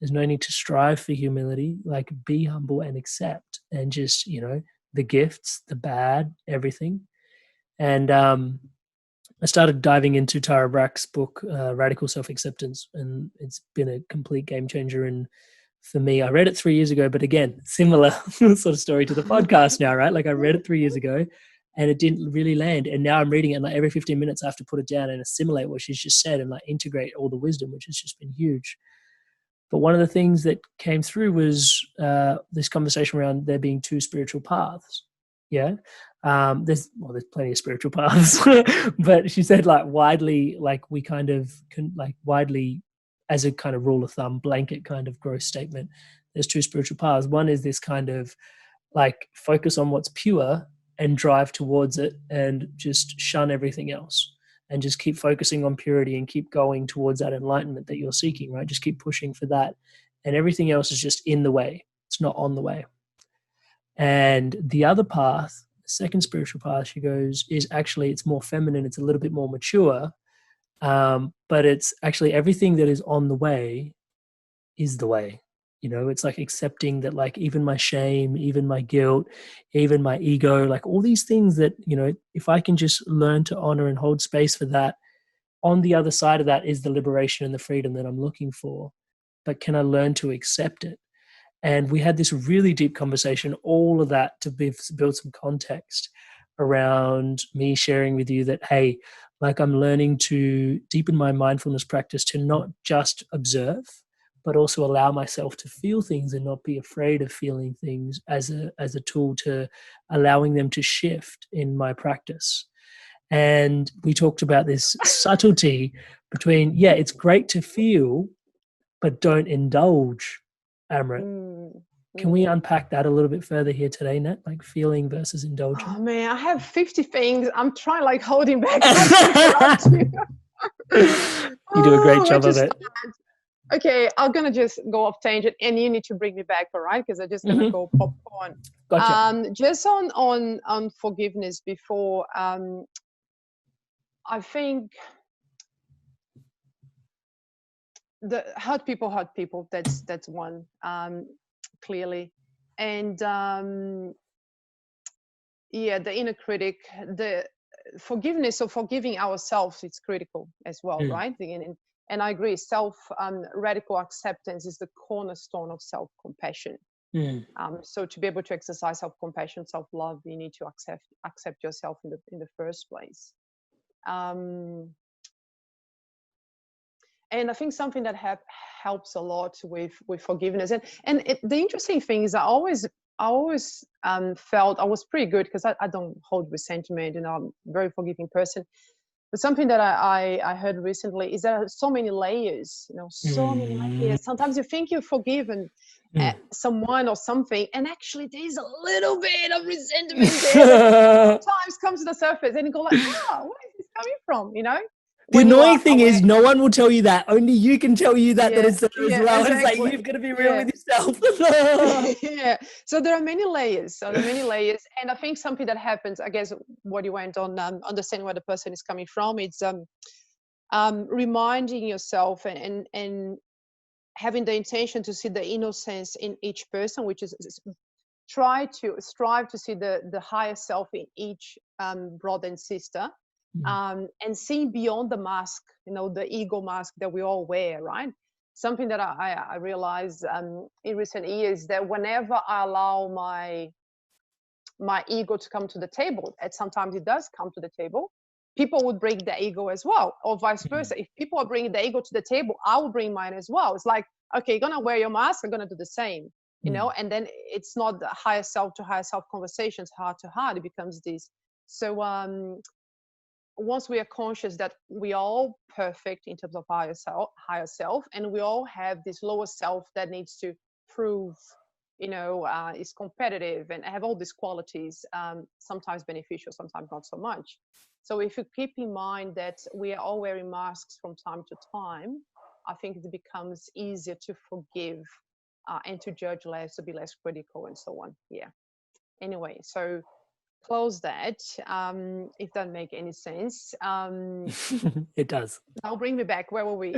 Speaker 2: There's no need to strive for humility. Like be humble and accept, and just, you know, the gifts, the bad, everything. And I started diving into Tara Brach's book, Radical Self-Acceptance, and it's been a complete game changer. And for me, I read it 3 years ago, but again, similar sort of story to the podcast now, right? Like I read it 3 years ago and it didn't really land. And now I'm reading it, and like every 15 minutes I have to put it down and assimilate what she's just said and like integrate all the wisdom, which has just been huge. But one of the things that came through was this conversation around there being two spiritual paths. Yeah. There's plenty of spiritual paths, but she said like widely, like we kind of like widely, as a kind of rule of thumb, blanket kind of gross statement, there's two spiritual paths. One is this kind of like focus on what's pure and drive towards it and just shun everything else, and just keep focusing on purity and keep going towards that enlightenment that you're seeking, right? Just keep pushing for that and everything else is just in the way. It's not on the way. And the other path, the second spiritual path, she goes, is actually, it's more feminine. It's a little bit more mature. But it's actually everything that is on the way is the way. It's like accepting that, like, even my shame, even my guilt, even my ego, like all these things that, if I can just learn to honor and hold space for that, on the other side of that is the liberation and the freedom that I'm looking for. But can I learn to accept it? And we had this really deep conversation, all of that to build some context around me sharing with you that, hey, like, I'm learning to deepen my mindfulness practice to not just observe, but also allow myself to feel things and not be afraid of feeling things as a tool to allowing them to shift in my practice. And we talked about this subtlety between, it's great to feel, but don't indulge, Amrit. Can we unpack that a little bit further here today, Nat? Like feeling versus indulging?
Speaker 3: Oh man, I have 50 things. I'm trying, like, holding back.
Speaker 2: You do a great job of it.
Speaker 3: Okay, I'm gonna just go off tangent, and you need to bring me back, all right? Because I'm just gonna go popcorn.
Speaker 2: Gotcha.
Speaker 3: Just on forgiveness before. I think the hurt people. That's one, clearly, and the inner critic, the forgiveness or forgiving ourselves, it's critical as well, right? And I agree, radical acceptance is the cornerstone of self-compassion. So to be able to exercise self-compassion, self-love, you need to accept yourself in the first place. And I think something that helps a lot with forgiveness, and the interesting thing is, I always felt I was pretty good, because I don't hold resentment, and I'm a very forgiving person. But something that I heard recently is there are so many layers, so many layers. Sometimes you think you've forgiven someone or something, and actually there's a little bit of resentment there that sometimes comes to the surface, and you go like, where is this coming from?
Speaker 2: The annoying thing is, no one will tell you that. Only you can tell you that it's there as well. Exactly. It's like, you've got to be real with yourself.
Speaker 3: So there are many layers. And I think something that happens, I guess, what you went on, understanding where the person is coming from, it's reminding yourself and having the intention to see the innocence in each person, which is strive to see the higher self in each brother and sister. And seeing beyond the mask, the ego mask that we all wear, right? Something that I realized in recent years, that whenever I allow my ego to come to the table, and sometimes it does come to the table, people would bring the ego as well, or vice versa. If people are bringing the ego to the table, I will bring mine as well. It's like, okay, you're gonna wear your mask, I'm gonna do the same, and then it's not the higher self to higher self conversations, heart to heart, it becomes this. So once we are conscious that we are all perfect in terms of higher self, and we all have this lower self that needs to prove, is competitive and have all these qualities, sometimes beneficial, sometimes not so much. So if you keep in mind that we are all wearing masks from time to time, I think it becomes easier to forgive and to judge less, to be less critical, and so on. Anyway, so close that, if that make any sense.
Speaker 2: It does.
Speaker 3: Now bring me back. Where were we?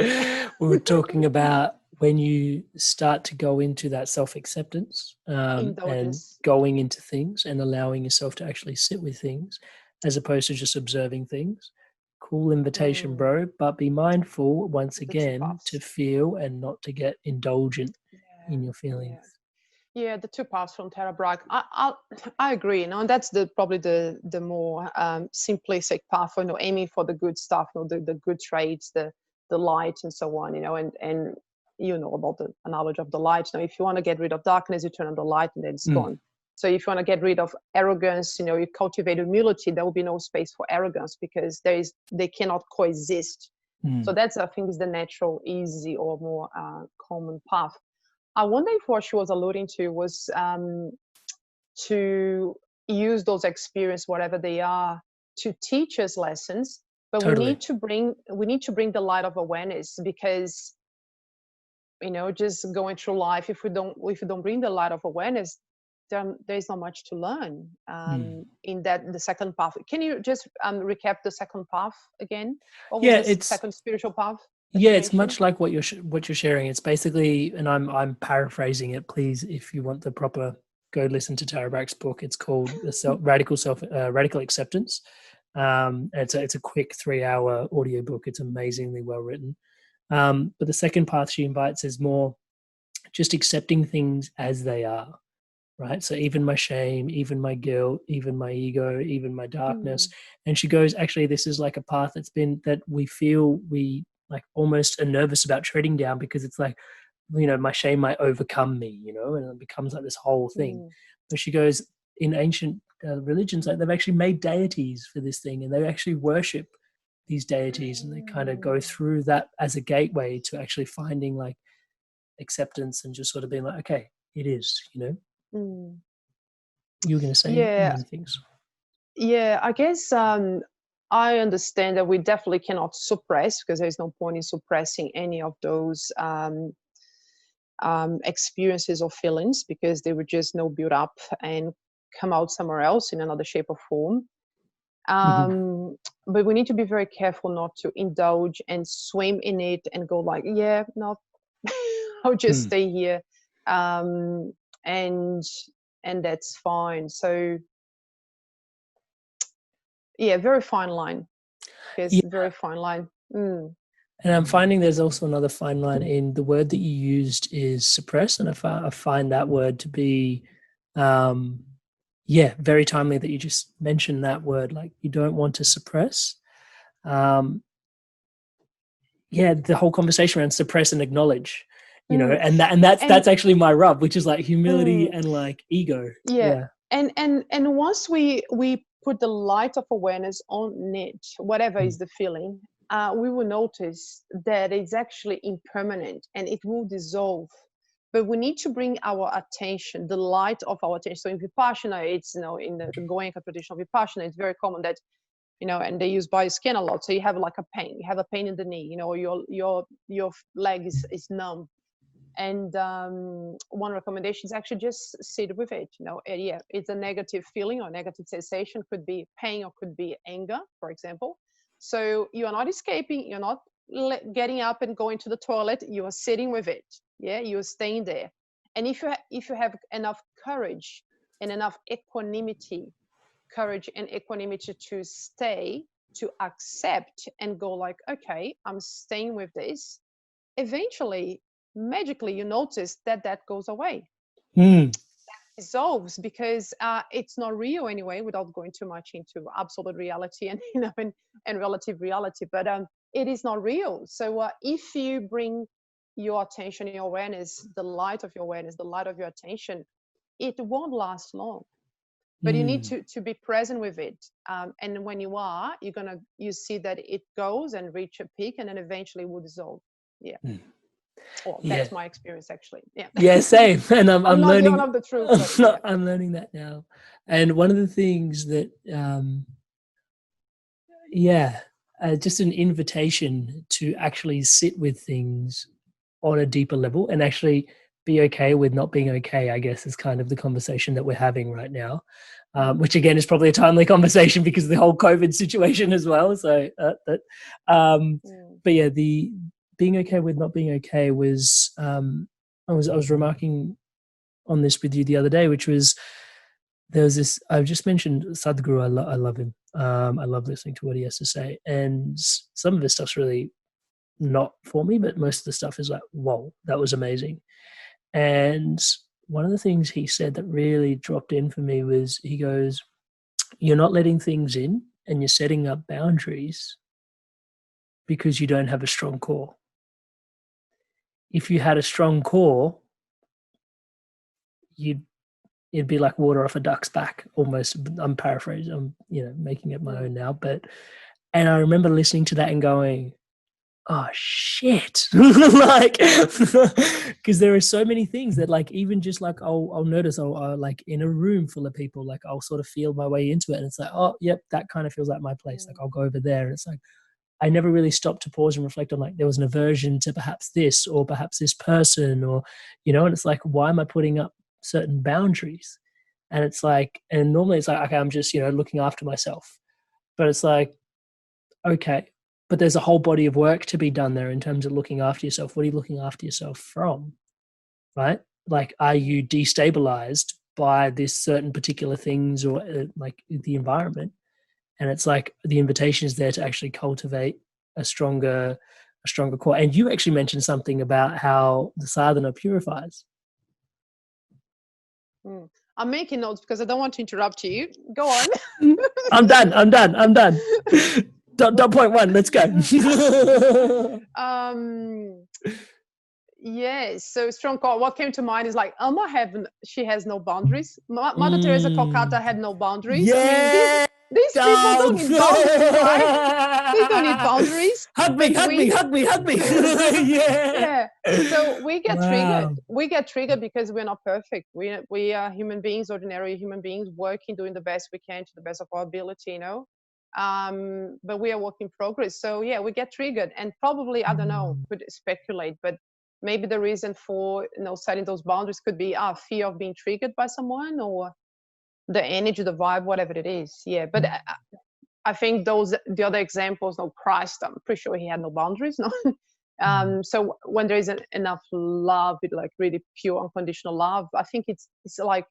Speaker 2: We were talking about when you start to go into that self-acceptance, and going into things and allowing yourself to actually sit with things as opposed to just observing things. Cool invitation, bro, but be mindful once again to feel and not to get indulgent in your feelings.
Speaker 3: Yeah, the two paths from Tara Brach. I agree. And that's probably the more simplistic path, aiming for the good stuff, the good traits, the light, and so on. And about the analogy of the light. If you want to get rid of darkness, you turn on the light, and then it's gone. So if you want to get rid of arrogance, you cultivate humility. There will be no space for arrogance, because they cannot coexist. So that's, I think, is the natural, easy, or more common path. I wonder if what she was alluding to was to use those experiences, whatever they are, to teach us lessons. But we need to bring the light of awareness, because just going through life, if we don't bring the light of awareness, there's not much to learn in the second path. Can you just recap the second path again? What was the second spiritual path?
Speaker 2: Yeah, it's much like what you're sharing. It's basically, and I'm paraphrasing it. Please, if you want the proper, go listen to Tara Brach's book. It's called Radical Acceptance. It's a quick 3-hour audio book. It's amazingly well written. But the second path she invites is more just accepting things as they are, right? So even my shame, even my guilt, even my ego, even my darkness. And she goes, actually, this is like a path that we feel we like almost are nervous about treading down, because it's like, my shame might overcome me, and it becomes like this whole thing. But she goes, in ancient religions, like they've actually made deities for this thing, and they actually worship these deities, and they kind of go through that as a gateway to actually finding like acceptance and just sort of being like, okay, it is, You were going to say many things.
Speaker 3: Yeah, I guess I understand that we definitely cannot suppress, because there's no point in suppressing any of those experiences or feelings, because they would just build up and come out somewhere else in another shape or form. But we need to be very careful not to indulge and swim in it and go like, yeah, no, I'll just stay here, and that's fine. So yeah, very fine line. Very fine line.
Speaker 2: And I'm finding there's also another fine line in the word that you used is suppress, and I find that word to be very timely that you just mentioned that word. Like, you don't want to suppress. The whole conversation around suppress and acknowledge, and that's actually my rub, which is like humility and like ego.
Speaker 3: And once we put the light of awareness on it, whatever is the feeling, we will notice that it's actually impermanent and it will dissolve. But we need to bring our attention, the light of our attention. So in Vipassana, it's, in the Goenka tradition of Vipassana, it's very common that, and they use bioscan a lot. So you have like a pain, you have a pain in the knee, or your leg is numb. And one recommendation is actually just sit with it. It's a negative feeling or negative sensation, could be pain or could be anger, for example. So you are not escaping, you're not getting up and going to the toilet, you are sitting with it. You're staying there. And if you have enough courage and enough courage and equanimity to stay, to accept and go like, okay, I'm staying with this, eventually, magically, you notice that goes away. That dissolves, because it's not real anyway, without going too much into absolute reality and and relative reality. But it is not real. So if you bring your attention, your awareness, the light of your awareness, the light of your attention, it won't last long. But you need to be present with it. And when you are, you see that it goes and reach a peak, and then eventually will dissolve. Well, that's my experience, actually.
Speaker 2: Same. And I'm learning
Speaker 3: the truth.
Speaker 2: I'm learning that now. And one of the things that just an invitation to actually sit with things on a deeper level and actually be okay with not being okay, I guess, is kind of the conversation that we're having right now, which again is probably a timely conversation because of the whole COVID situation as well. So but yeah, the being okay with not being okay was I was remarking on this with you the other day, which was, there was this, I've just mentioned Sadhguru. I love him. I love listening to what he has to say, and some of his stuff's really not for me, but most of the stuff is like, whoa, that was amazing. And one of the things he said that really dropped in for me was, he goes, you're not letting things in and you're setting up boundaries because you don't have a strong core. If you had a strong core, it'd be like water off a duck's back, almost. I'm paraphrasing, I'm making it my own now, and I remember listening to that and going, oh shit. Like, because there are so many things that, like, even just like I'll notice, I'll like in a room full of people, like I'll sort of feel my way into it, and it's like, oh yep, that kind of feels like my place, like I'll go over there, and it's like, I never really stopped to pause and reflect on like there was an aversion to perhaps this or perhaps this person or, and it's like, why am I putting up certain boundaries? And it's like, and normally it's like, okay, I'm just, looking after myself. But it's like, okay, but there's a whole body of work to be done there in terms of looking after yourself. What are you looking after yourself from? Right? Like, are you destabilized by this certain particular things or like the environment? And it's like the invitation is there to actually cultivate a stronger core. And you actually mentioned something about how the sadhana purifies.
Speaker 3: I'm making notes because I don't want to interrupt you. Go on.
Speaker 2: I'm done. Dot point one. Let's go.
Speaker 3: Yes. So strong core. What came to mind is like she has no boundaries. Mother Teresa Calcutta had no boundaries.
Speaker 2: Yeah.
Speaker 3: I mean, these people don't need boundaries, right? They don't need boundaries.
Speaker 2: Hug me.
Speaker 3: Yeah. So we get triggered. We get triggered because we're not perfect. We are human beings, ordinary human beings, working, doing the best we can to the best of our ability, but we are work in progress. So yeah, we get triggered, and probably, I don't know, could speculate, but maybe the reason for setting those boundaries could be fear of being triggered by someone, or the energy, the vibe, whatever it is. Yeah, but I think the other examples, Christ, I'm pretty sure he had no boundaries. No. So when there isn't enough love, like really pure unconditional love, I think it's like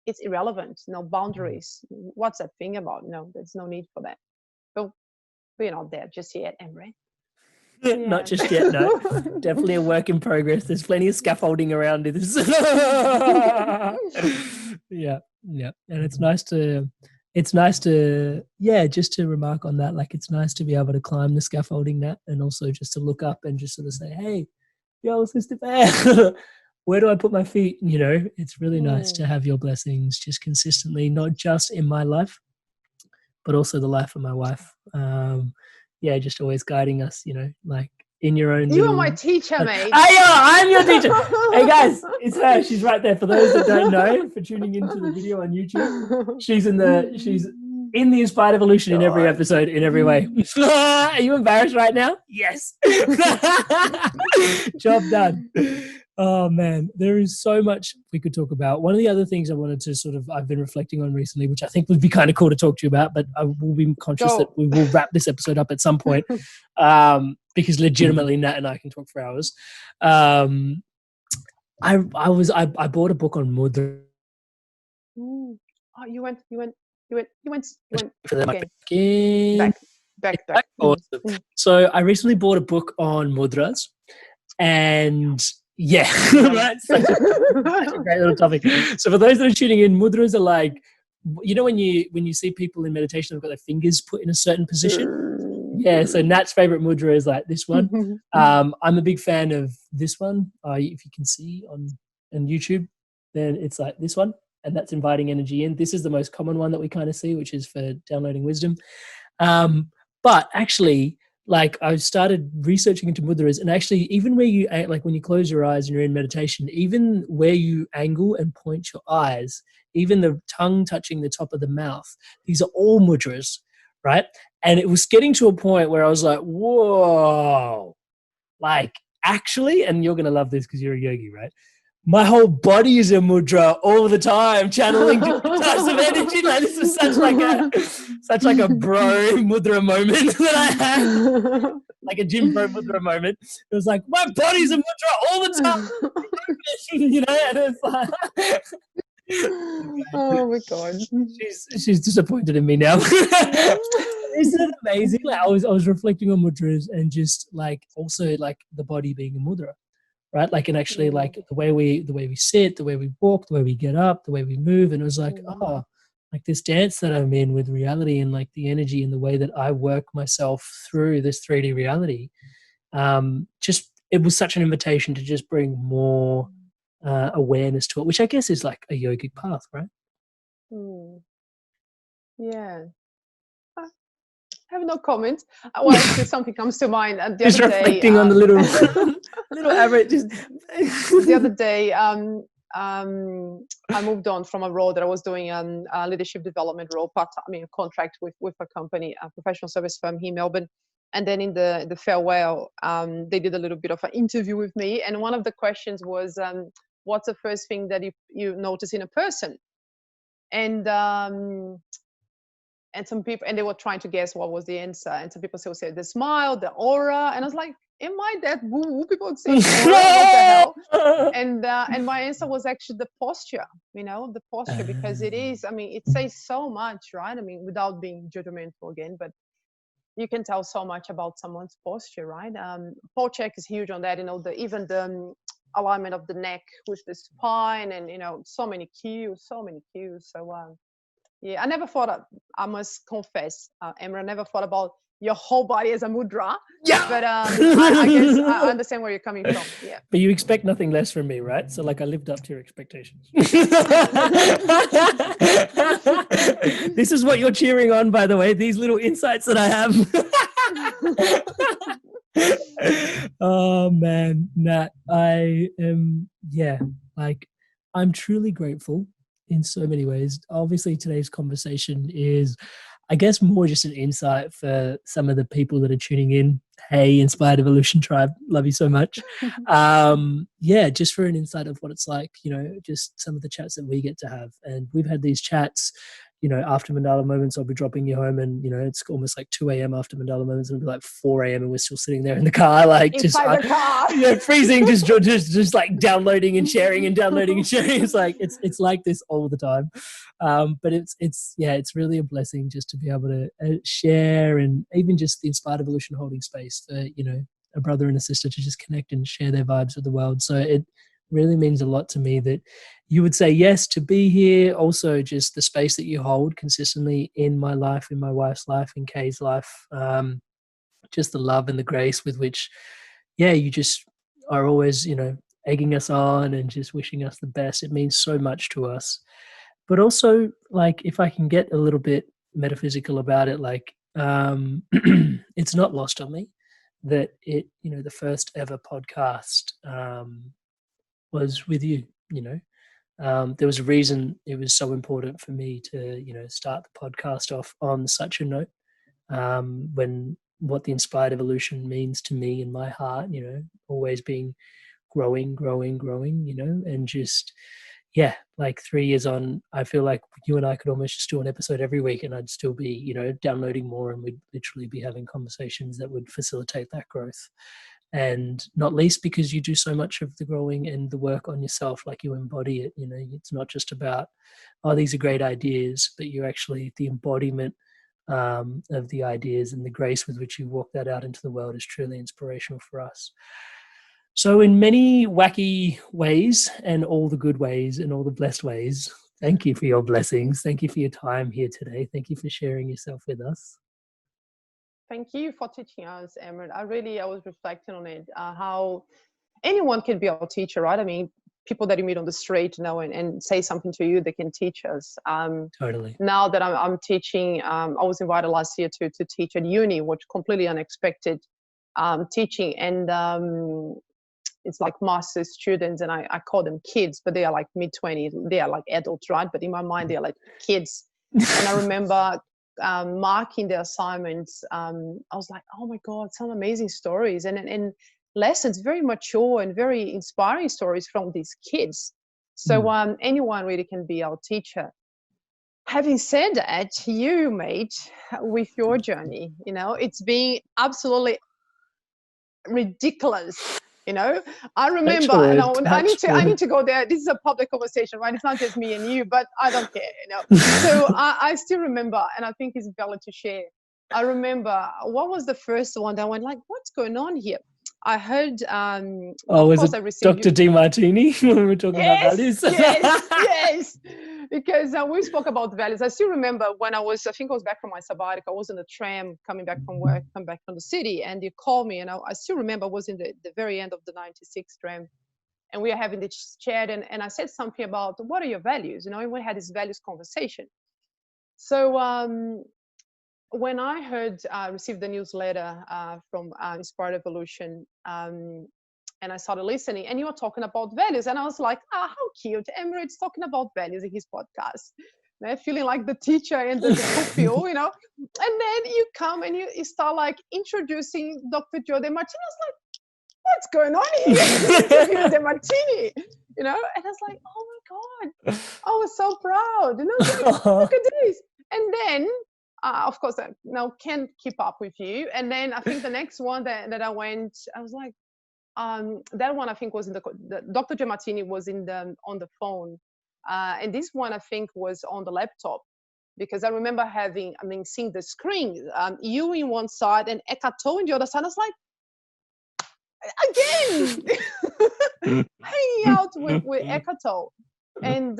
Speaker 3: it's irrelevant. No boundaries. What's that thing about? No, there's no need for that. But we're not there just yet, Emery.
Speaker 2: Yeah. Not just yet, no. Definitely a work in progress. There's plenty of scaffolding around this. Yeah. And it's nice to just to remark on that. Like, it's nice to be able to climb the scaffolding net, and also just to look up and just sort of say, hey, yo, Sister Bear, where do I put my feet? It's really nice to have your blessings just consistently, not just in my life, but also the life of my wife. Just always guiding us, like in your own.
Speaker 3: You are my teacher, mate.
Speaker 2: I'm your teacher. Hey guys, it's her. She's right there. For those that don't know, for tuning into the video on YouTube, she's in the Inspired Evolution in every episode, in every way. Are you embarrassed right now? Yes. Job done. Oh man, there is so much we could talk about. One of the other things I wanted to I've been reflecting on recently, which I think would be kind of cool to talk to you about, but I will be conscious that we will wrap this episode up at some point, because legitimately Nat and I can talk for hours. I bought a book on mudra.
Speaker 3: Oh, you went
Speaker 2: for the
Speaker 3: back.
Speaker 2: Awesome. So I recently bought a book on mudras, and yeah, right. Such a great little topic. So for those that are tuning in, mudras are like, when you see people in meditation, they've got their fingers put in a certain position. Yeah. So Nat's favorite mudra is like this one. I'm a big fan of this one. If you can see on YouTube, then it's like this one, and that's inviting energy in. This is the most common one that we kind of see, which is for downloading wisdom. But actually, like, I started researching into mudras, and actually, even where you, like when you close your eyes and you're in meditation, even where you angle and point your eyes, even the tongue touching the top of the mouth, these are all mudras, right? And it was getting to a point where I was like, whoa, like, actually, and you're going to love this because you're a yogi, right? My whole body is a mudra all the time, channeling different types of energy. Like, this is such like a bro mudra moment that I had, like a gym bro mudra moment. It was like, my body's a mudra all the time, and it's like,
Speaker 3: oh my god,
Speaker 2: she's disappointed in me now. Isn't it amazing? Like, I was reflecting on mudras, and just like also like the body being a mudra. Right, like, and actually, like the way we sit, the way we walk, the way we get up, the way we move, and it was like, like this dance that I'm in with reality, and like the energy and the way that I work myself through this 3D reality. Just, it was such an invitation to just bring more awareness to it, which I guess is like a yogic path, right?
Speaker 3: Yeah. I have no comment. Well, actually, something comes to mind. And
Speaker 2: just reflecting on the little average.
Speaker 3: The other day, I moved on from a role that I was doing, a leadership development role, a contract with a company, a professional service firm here in Melbourne. And then in the farewell, they did a little bit of an interview with me. And one of the questions was, what's the first thing that you notice in a person? And some people, and they were trying to guess what was the answer. And some people said the smile, the aura. And I was like, am I that woo? People would say, aura, what the hell? And my answer was actually the posture, the posture, because it is, I mean, it says so much, right? I mean, without being judgmental again, but you can tell so much about someone's posture, right? Paul Chek is huge on that, even the alignment of the neck with the spine, and so many cues. So yeah, I never thought I must confess, Emma, I never thought about your whole body as a mudra.
Speaker 2: Yeah.
Speaker 3: But I guess I understand where you're coming from. Yeah.
Speaker 2: But you expect nothing less from me, right? So like I lived up to your expectations. This is what you're cheering on, by the way, these little insights that I have. Oh man, Nat, I am, I'm truly grateful in so many ways. Obviously, today's conversation is, I guess, more just an insight for some of the people that are tuning in. Hey, Inspired Evolution Tribe, love you so much. Just for an insight of what it's like, just some of the chats that we get to have. And we've had these chats, after Mandala Moments, I'll be dropping you home, and it's almost like 2 a.m. after Mandala Moments, and it'll be like 4 a.m. and we're still sitting there in the car, like
Speaker 3: inside the car,
Speaker 2: freezing, just like downloading and sharing and downloading and sharing. It's like it's like this all the time. But it's really a blessing just to be able to share, and even just the Inspired Evolution holding space for a brother and a sister to just connect and share their vibes with the world. So it really means a lot to me that you would say yes to be here. Also, just the space that you hold consistently in my life, in my wife's life, in Kay's life. Just the love and the grace with which, you just are always, egging us on and just wishing us the best. It means so much to us. But also, like, if I can get a little bit metaphysical about it, like, it's not lost on me that the first ever podcast was with you. There was a reason it was so important for me to start the podcast off on such a note, when what the Inspired Evolution means to me in my heart, always being growing, and just like 3 years on, I feel like you and I could almost just do an episode every week, and I'd still be downloading more, and we'd literally be having conversations that would facilitate that growth. And not least because you do so much of the growing and the work on yourself, like you embody it. It's not just about, these are great ideas, but you're actually the embodiment of the ideas, and the grace with which you walk that out into the world is truly inspirational for us. So in many wacky ways, and all the good ways and all the blessed ways, thank you for your blessings. Thank you for your time here today. Thank you for sharing yourself with us.
Speaker 3: Thank you for teaching us, Emma. I was reflecting on it, how anyone can be our teacher, right? I mean, people that you meet on the street, and say something to you, they can teach us.
Speaker 2: Totally.
Speaker 3: Now that I'm teaching, I was invited last year to teach at uni, which completely unexpected teaching. And it's like master students, and I call them kids, but they are like mid-20s. They are like adults, right? But in my mind, they are like kids. And I remember marking the assignments. I was like, oh my God, some amazing stories and lessons, very mature and very inspiring stories from these kids. So anyone really can be our teacher. Having said that, you, mate, with your journey, it's been absolutely ridiculous. I remember, I need to go there. This is a public conversation, right? It's not just me and you, but I don't care, So I still remember, and I think it's valid to share. I remember, what was the first one that I went like, what's going on here? I heard,
Speaker 2: was it Dr. Demartini when we were talking about values?
Speaker 3: Yes. Because we spoke about values. I still remember when I think I was back from my sabbatical. I was in the tram coming back from work, come back from the city, and you called me, and I still remember I was in the very end of the 96 tram, and we were having this chat, and I said something about, what are your values? And we had this values conversation. So when I received the newsletter from Inspired Evolution, and I started listening, and you were talking about values, and I was like, how cute, Emirates talking about values in his podcast. feeling like the teacher and the pupil, and then you come and you start like introducing Dr. Joe DeMartini. I was like, what's going on here? Interview DeMartini, and I was like, oh my God, I was so proud. And I was like, look at this. And then, of course, I now can't keep up with you. And then I think the next one that I went, I was like, that one I think was in the Dr. DeMartini was on the phone. And this one I think was on the laptop, because I remember seeing the screen, you in one side and Eckhart Tolle in the other side. I was like, again, hanging out with Eckhart Tolle. And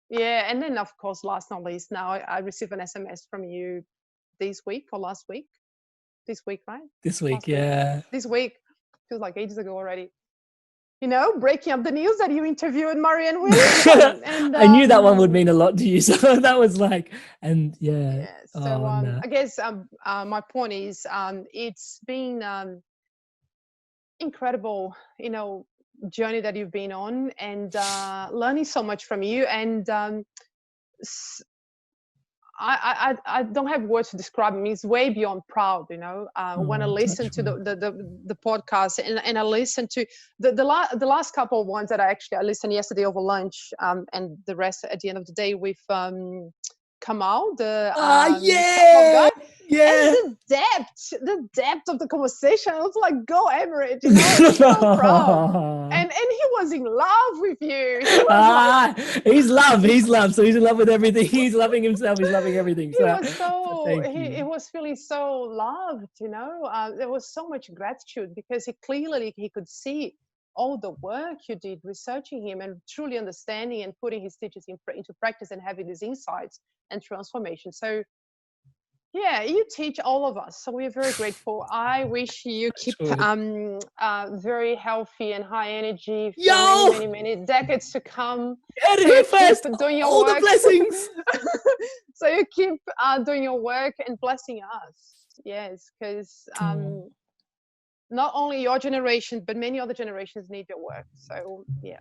Speaker 3: yeah, and then of course, last not least, now I received an SMS from you this week or last week. This week, right?
Speaker 2: This week, yeah.
Speaker 3: This week feels like ages ago already. Breaking up the news that you interviewed Marianne Williamson. And
Speaker 2: I knew that one would mean a lot to you, so that was like, and yeah.
Speaker 3: Yeah. So I guess my point is, it's been incredible, journey that you've been on, and learning so much from you. And I don't have words to describe him. He's way beyond proud, when I listen to the podcast, and I listen to the last couple of ones that I listened yesterday over lunch, and the rest at the end of the day with Kamal, the and the depth of the conversation. I was like, go Everett, I'm so proud. And he was in love with you.
Speaker 2: He's love. So he's in love with everything. He's loving himself. He's loving everything.
Speaker 3: He was feeling so loved. There was so much gratitude, because he could see all the work you did researching him and truly understanding and putting his teachings into practice and having these insights and transformation. So yeah, you teach all of us, so we're very grateful. I wish you keep very healthy and high energy for many decades to come.
Speaker 2: First, doing your all work. The blessings.
Speaker 3: So you keep doing your work and blessing us. Yes, because not only your generation, but many other generations need your work. So yeah.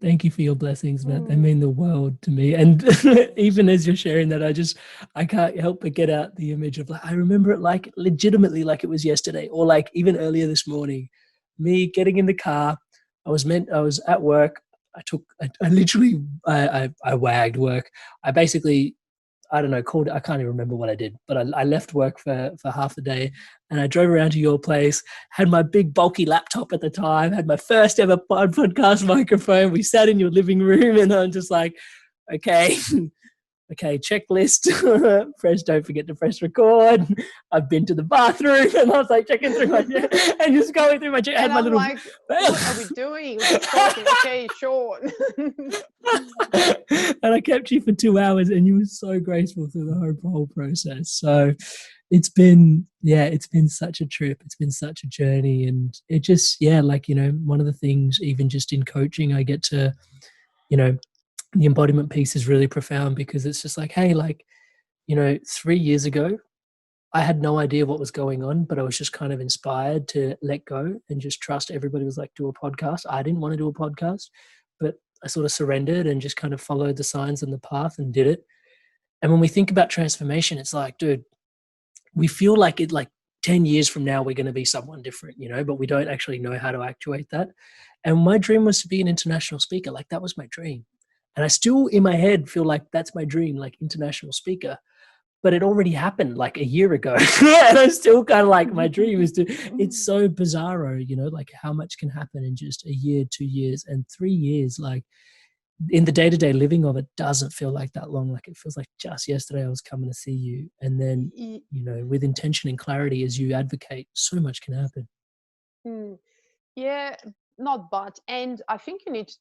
Speaker 2: Thank you for your blessings, Matt. They mean the world to me. And even as you're sharing that, I can't help but get out the image of, like, I remember it like legitimately like it was yesterday, or like even earlier this morning, me getting in the car. I was at work. I wagged work. I basically, I don't know, I can't even remember what I did, but I left work for half the day, and I drove around to your place, had my big bulky laptop at the time, had my first ever podcast microphone. We sat in your living room, and I'm just like, okay, checklist. Don't forget to press record. I've been to the bathroom, and I was like checking through my and just going through my check.
Speaker 3: And I'm like, what are we doing? Okay, sure.
Speaker 2: And I kept you for 2 hours, and you were so graceful through the whole process. So it's been such a trip. It's been such a journey, and it just, one of the things, even just in coaching, I get to, the embodiment piece is really profound, because it's just like, hey, 3 years ago, I had no idea what was going on, but I was just kind of inspired to let go and just trust. Everybody was like, do a podcast. I didn't want to do a podcast, but I sort of surrendered and just kind of followed the signs and the path and did it. And when we think about transformation, it's like, dude, we feel like 10 years from now, we're going to be someone different, but we don't actually know how to actuate that. And my dream was to be an international speaker. Like, that was my dream. And I still, in my head, feel like that's my dream, like international speaker. But it already happened like a year ago. And I'm still kind of like, my dream is to, it's so bizarro, like how much can happen in just a year, 2 years, and 3 years. Like, in the day-to-day living of it doesn't feel like that long. Like, it feels like just yesterday I was coming to see you. And then, with intention and clarity, as you advocate, so much can happen.
Speaker 3: Yeah, not but. And I think you need to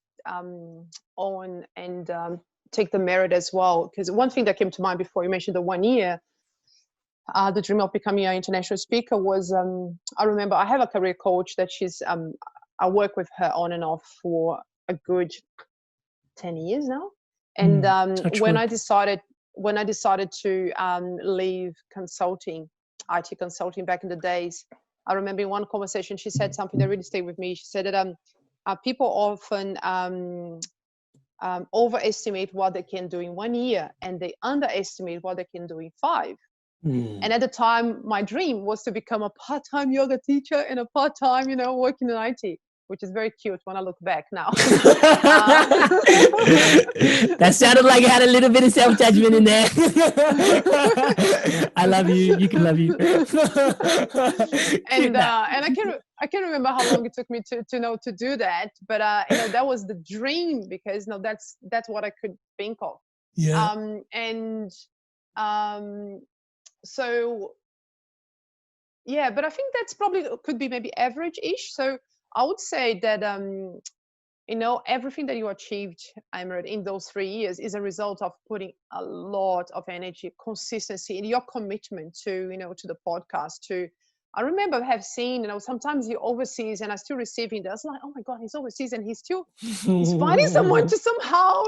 Speaker 3: own and take the merit as well. Because one thing that came to mind before you mentioned the 1 year, the dream of becoming an international speaker was, I remember I have a career coach that I work with her on and off for a good 10 years now. And when I decided to leave consulting, IT consulting back in the days, I remember in one conversation she said something that really stayed with me. She said that people often overestimate what they can do in 1 year, and they underestimate what they can do in 5. And at the time, my dream was to become a part-time yoga teacher and a part-time, working in IT, which is very cute when I look back now.
Speaker 2: That sounded like it had a little bit of self-judgment in there. I love you. You can love you.
Speaker 3: And I can't remember how long it took me to do that, but that was the dream, because that's what I could think of.
Speaker 2: Yeah.
Speaker 3: So yeah, but I think that's probably could be maybe average-ish. So I would say that everything that you achieved, Emerald, in those 3 years is a result of putting a lot of energy, consistency, and your commitment to to the podcast. I remember have seen, sometimes you're overseas and I still receiving that. I was like, oh my God, he's overseas and he's finding someone to somehow,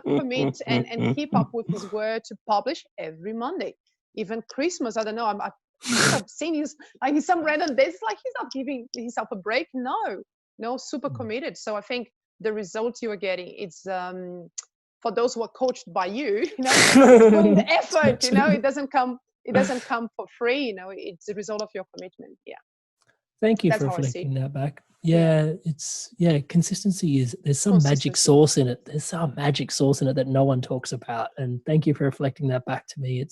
Speaker 3: commit and keep up with his word to publish every Monday. Even Christmas, I don't know, I've seen he's some random days, like he's not giving himself a break. No, super committed. So I think the results you are getting, it's for those who are coached by you, putting the effort, it doesn't come for free, it's the result of your commitment. Yeah.
Speaker 2: Thank you for reflecting that back. Yeah, consistency there's some magic sauce in it. There's some magic sauce in it that no one talks about. And thank you for reflecting that back to me.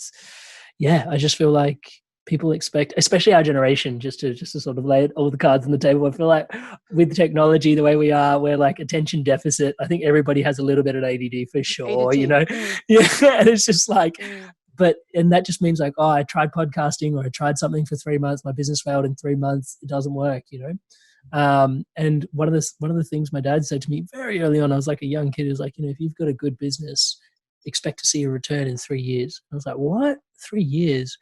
Speaker 2: I just feel like people expect, especially our generation, just to sort of lay all the cards on the table. I feel like with technology, the way we are, we're like attention deficit. I think everybody has a little bit of ADD for sure, Yeah. And it's just like, and that just means like, oh, I tried podcasting or I tried something for 3 months. My business failed in 3 months. It doesn't work, And one of the things my dad said to me very early on, I was like a young kid, is like, if you've got a good business, expect to see a return in 3 years. I was like, what? 3 years?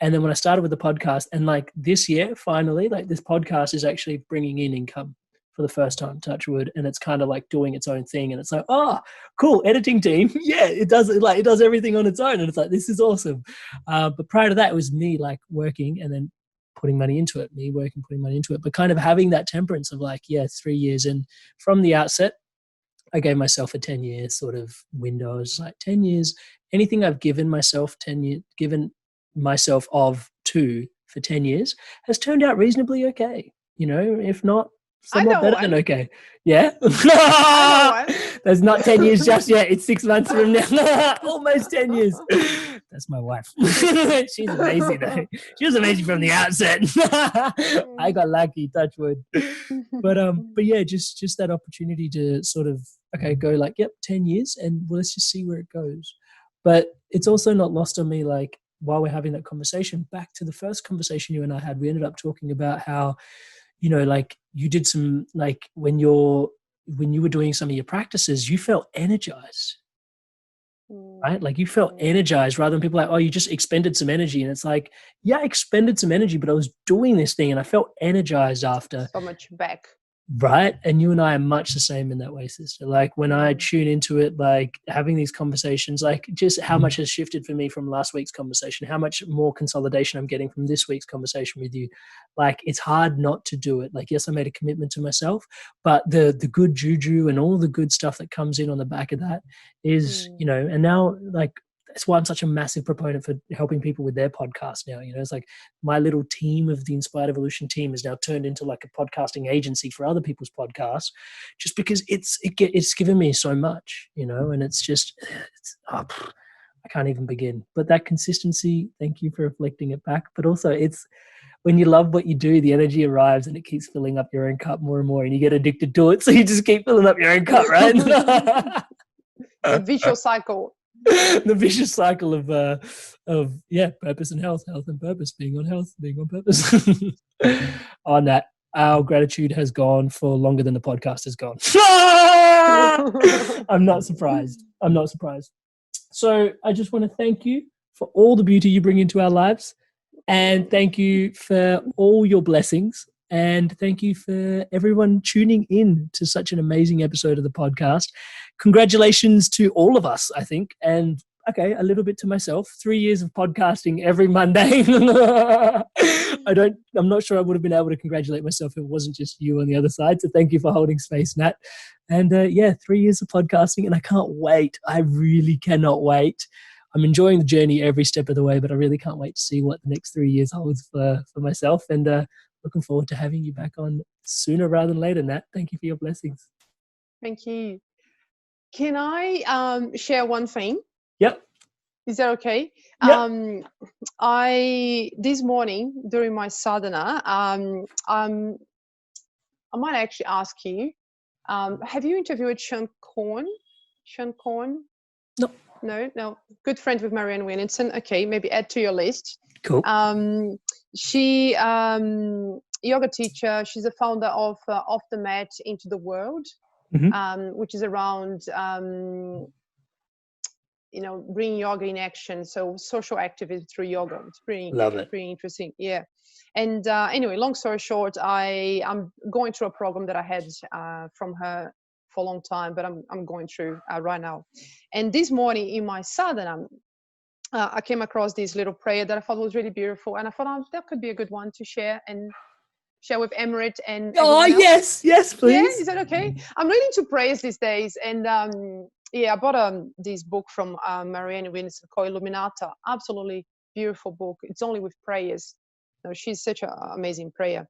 Speaker 2: And then when I started with the podcast, and like this year, finally, like this podcast is actually bringing in income for the first time, touch wood, and it's kind of like doing its own thing. And it's like, oh, cool, editing team. Yeah, it does everything on its own. And it's like, this is awesome. But prior to that, it was me like working and then putting money into it, putting money into it, but kind of having that temperance of like, 3 years. And from the outset, I gave myself a 10-year sort of window. It was like 10 years, anything I've given myself of to for 10 years has turned out reasonably okay. If not, somewhat better than okay. Yeah. There's not 10 years just yet. It's 6 months from now. Almost 10 years. That's my wife. She's amazing though. She was amazing from the outset. I got lucky, touch wood. But yeah, just that opportunity to sort of, go like, 10 years and let's just see where it goes. But it's also not lost on me, like, while we're having that conversation, back to the first conversation you and I had, we ended up talking about how, like you did some, like when you were doing some of your practices, you felt energized, right? Like you felt energized rather than people like, oh, you just expended some energy. And it's like, I expended some energy, but I was doing this thing and I felt energized after.
Speaker 3: So much back.
Speaker 2: Right. And you and I are much the same in that way, sister. Like when I tune into it, like having these conversations, like just how much has shifted for me from last week's conversation, how much more consolidation I'm getting from this week's conversation with you. Like it's hard not to do it. Like, yes, I made a commitment to myself, but the good juju and all the good stuff that comes in on the back of that is, and now like, that's why I'm such a massive proponent for helping people with their podcast now. It's like my little team of the Inspired Evolution team is now turned into like a podcasting agency for other people's podcasts, just because it's given me so much, and it's just, I can't even begin. But that consistency, thank you for reflecting it back. But also it's, when you love what you do, the energy arrives and it keeps filling up your own cup more and more, and you get addicted to it. So you just keep filling up your own cup, right?
Speaker 3: The vicious cycle.
Speaker 2: The vicious cycle of purpose and health and purpose, being on purpose. On that, our gratitude has gone for longer than the podcast has gone. I'm not surprised. So I just want to thank you for all the beauty you bring into our lives, and thank you for all your blessings. And thank you for everyone tuning in to such an amazing episode of the podcast. Congratulations to all of us, I think. And okay, a little bit to myself. 3 years of podcasting every Monday. I'm not sure I would have been able to congratulate myself if it wasn't just you on the other side. So thank you for holding space, Nat. And 3 years of podcasting, and I can't wait. I really cannot wait. I'm enjoying the journey every step of the way, but I really can't wait to see what the next 3 years holds for myself. And looking forward to having you back on sooner rather than later, Nat. Thank you for your blessings.
Speaker 3: Thank you. Can I share one thing?
Speaker 2: Yep.
Speaker 3: Is that okay?
Speaker 2: Yep.
Speaker 3: This morning during my sadhana, I might actually ask you, have you interviewed Sean Corn? Sean Corn?
Speaker 2: No.
Speaker 3: No. Good friend with Marianne Williamson. Okay, maybe add to your list.
Speaker 2: Cool.
Speaker 3: She yoga teacher. She's the founder of Off the Mat Into the World, which is around bringing yoga in action. So social activism through yoga. It's pretty interesting. Yeah. And anyway, long story short, I'm going through a program that I had from her for a long time, but I'm going through right now. And this morning in my sadhana, I came across this little prayer that I thought was really beautiful, and I thought that could be a good one to share with Emrit and
Speaker 2: yes, please.
Speaker 3: Yeah, is that okay? I'm reading two prayers these days, and I bought this book from Marianne Williamson called Illuminata. Absolutely beautiful book. It's only with prayers. She's such an amazing prayer.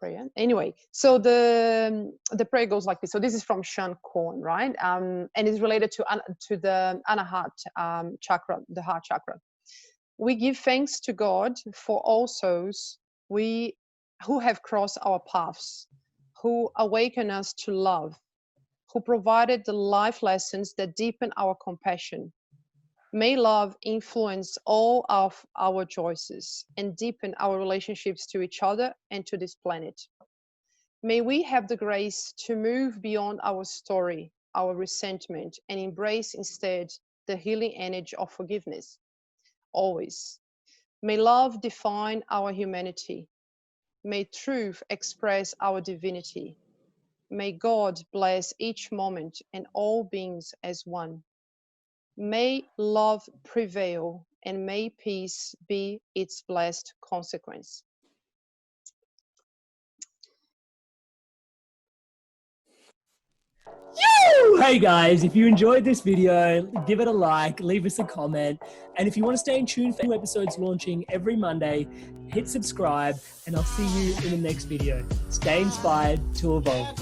Speaker 3: Prayer. Anyway, so the prayer goes like this. So this is from Sean Corn, right? And it's related to the Anahat chakra, the heart chakra. We give thanks to God for all souls who have crossed our paths, who awaken us to love, who provided the life lessons that deepen our compassion. May love influence all of our choices and deepen our relationships to each other and to this planet. May we have the grace to move beyond our story, our resentment, and embrace instead the healing energy of forgiveness. Always. May love define our humanity. May truth express our divinity. May God bless each moment and all beings as one. May love prevail, and may peace be its blessed consequence.
Speaker 2: Hey guys, if you enjoyed this video, give it a like, leave us a comment, and if you want to stay in tune for new episodes launching every Monday, hit subscribe, and I'll see you in the next video. Stay inspired to evolve.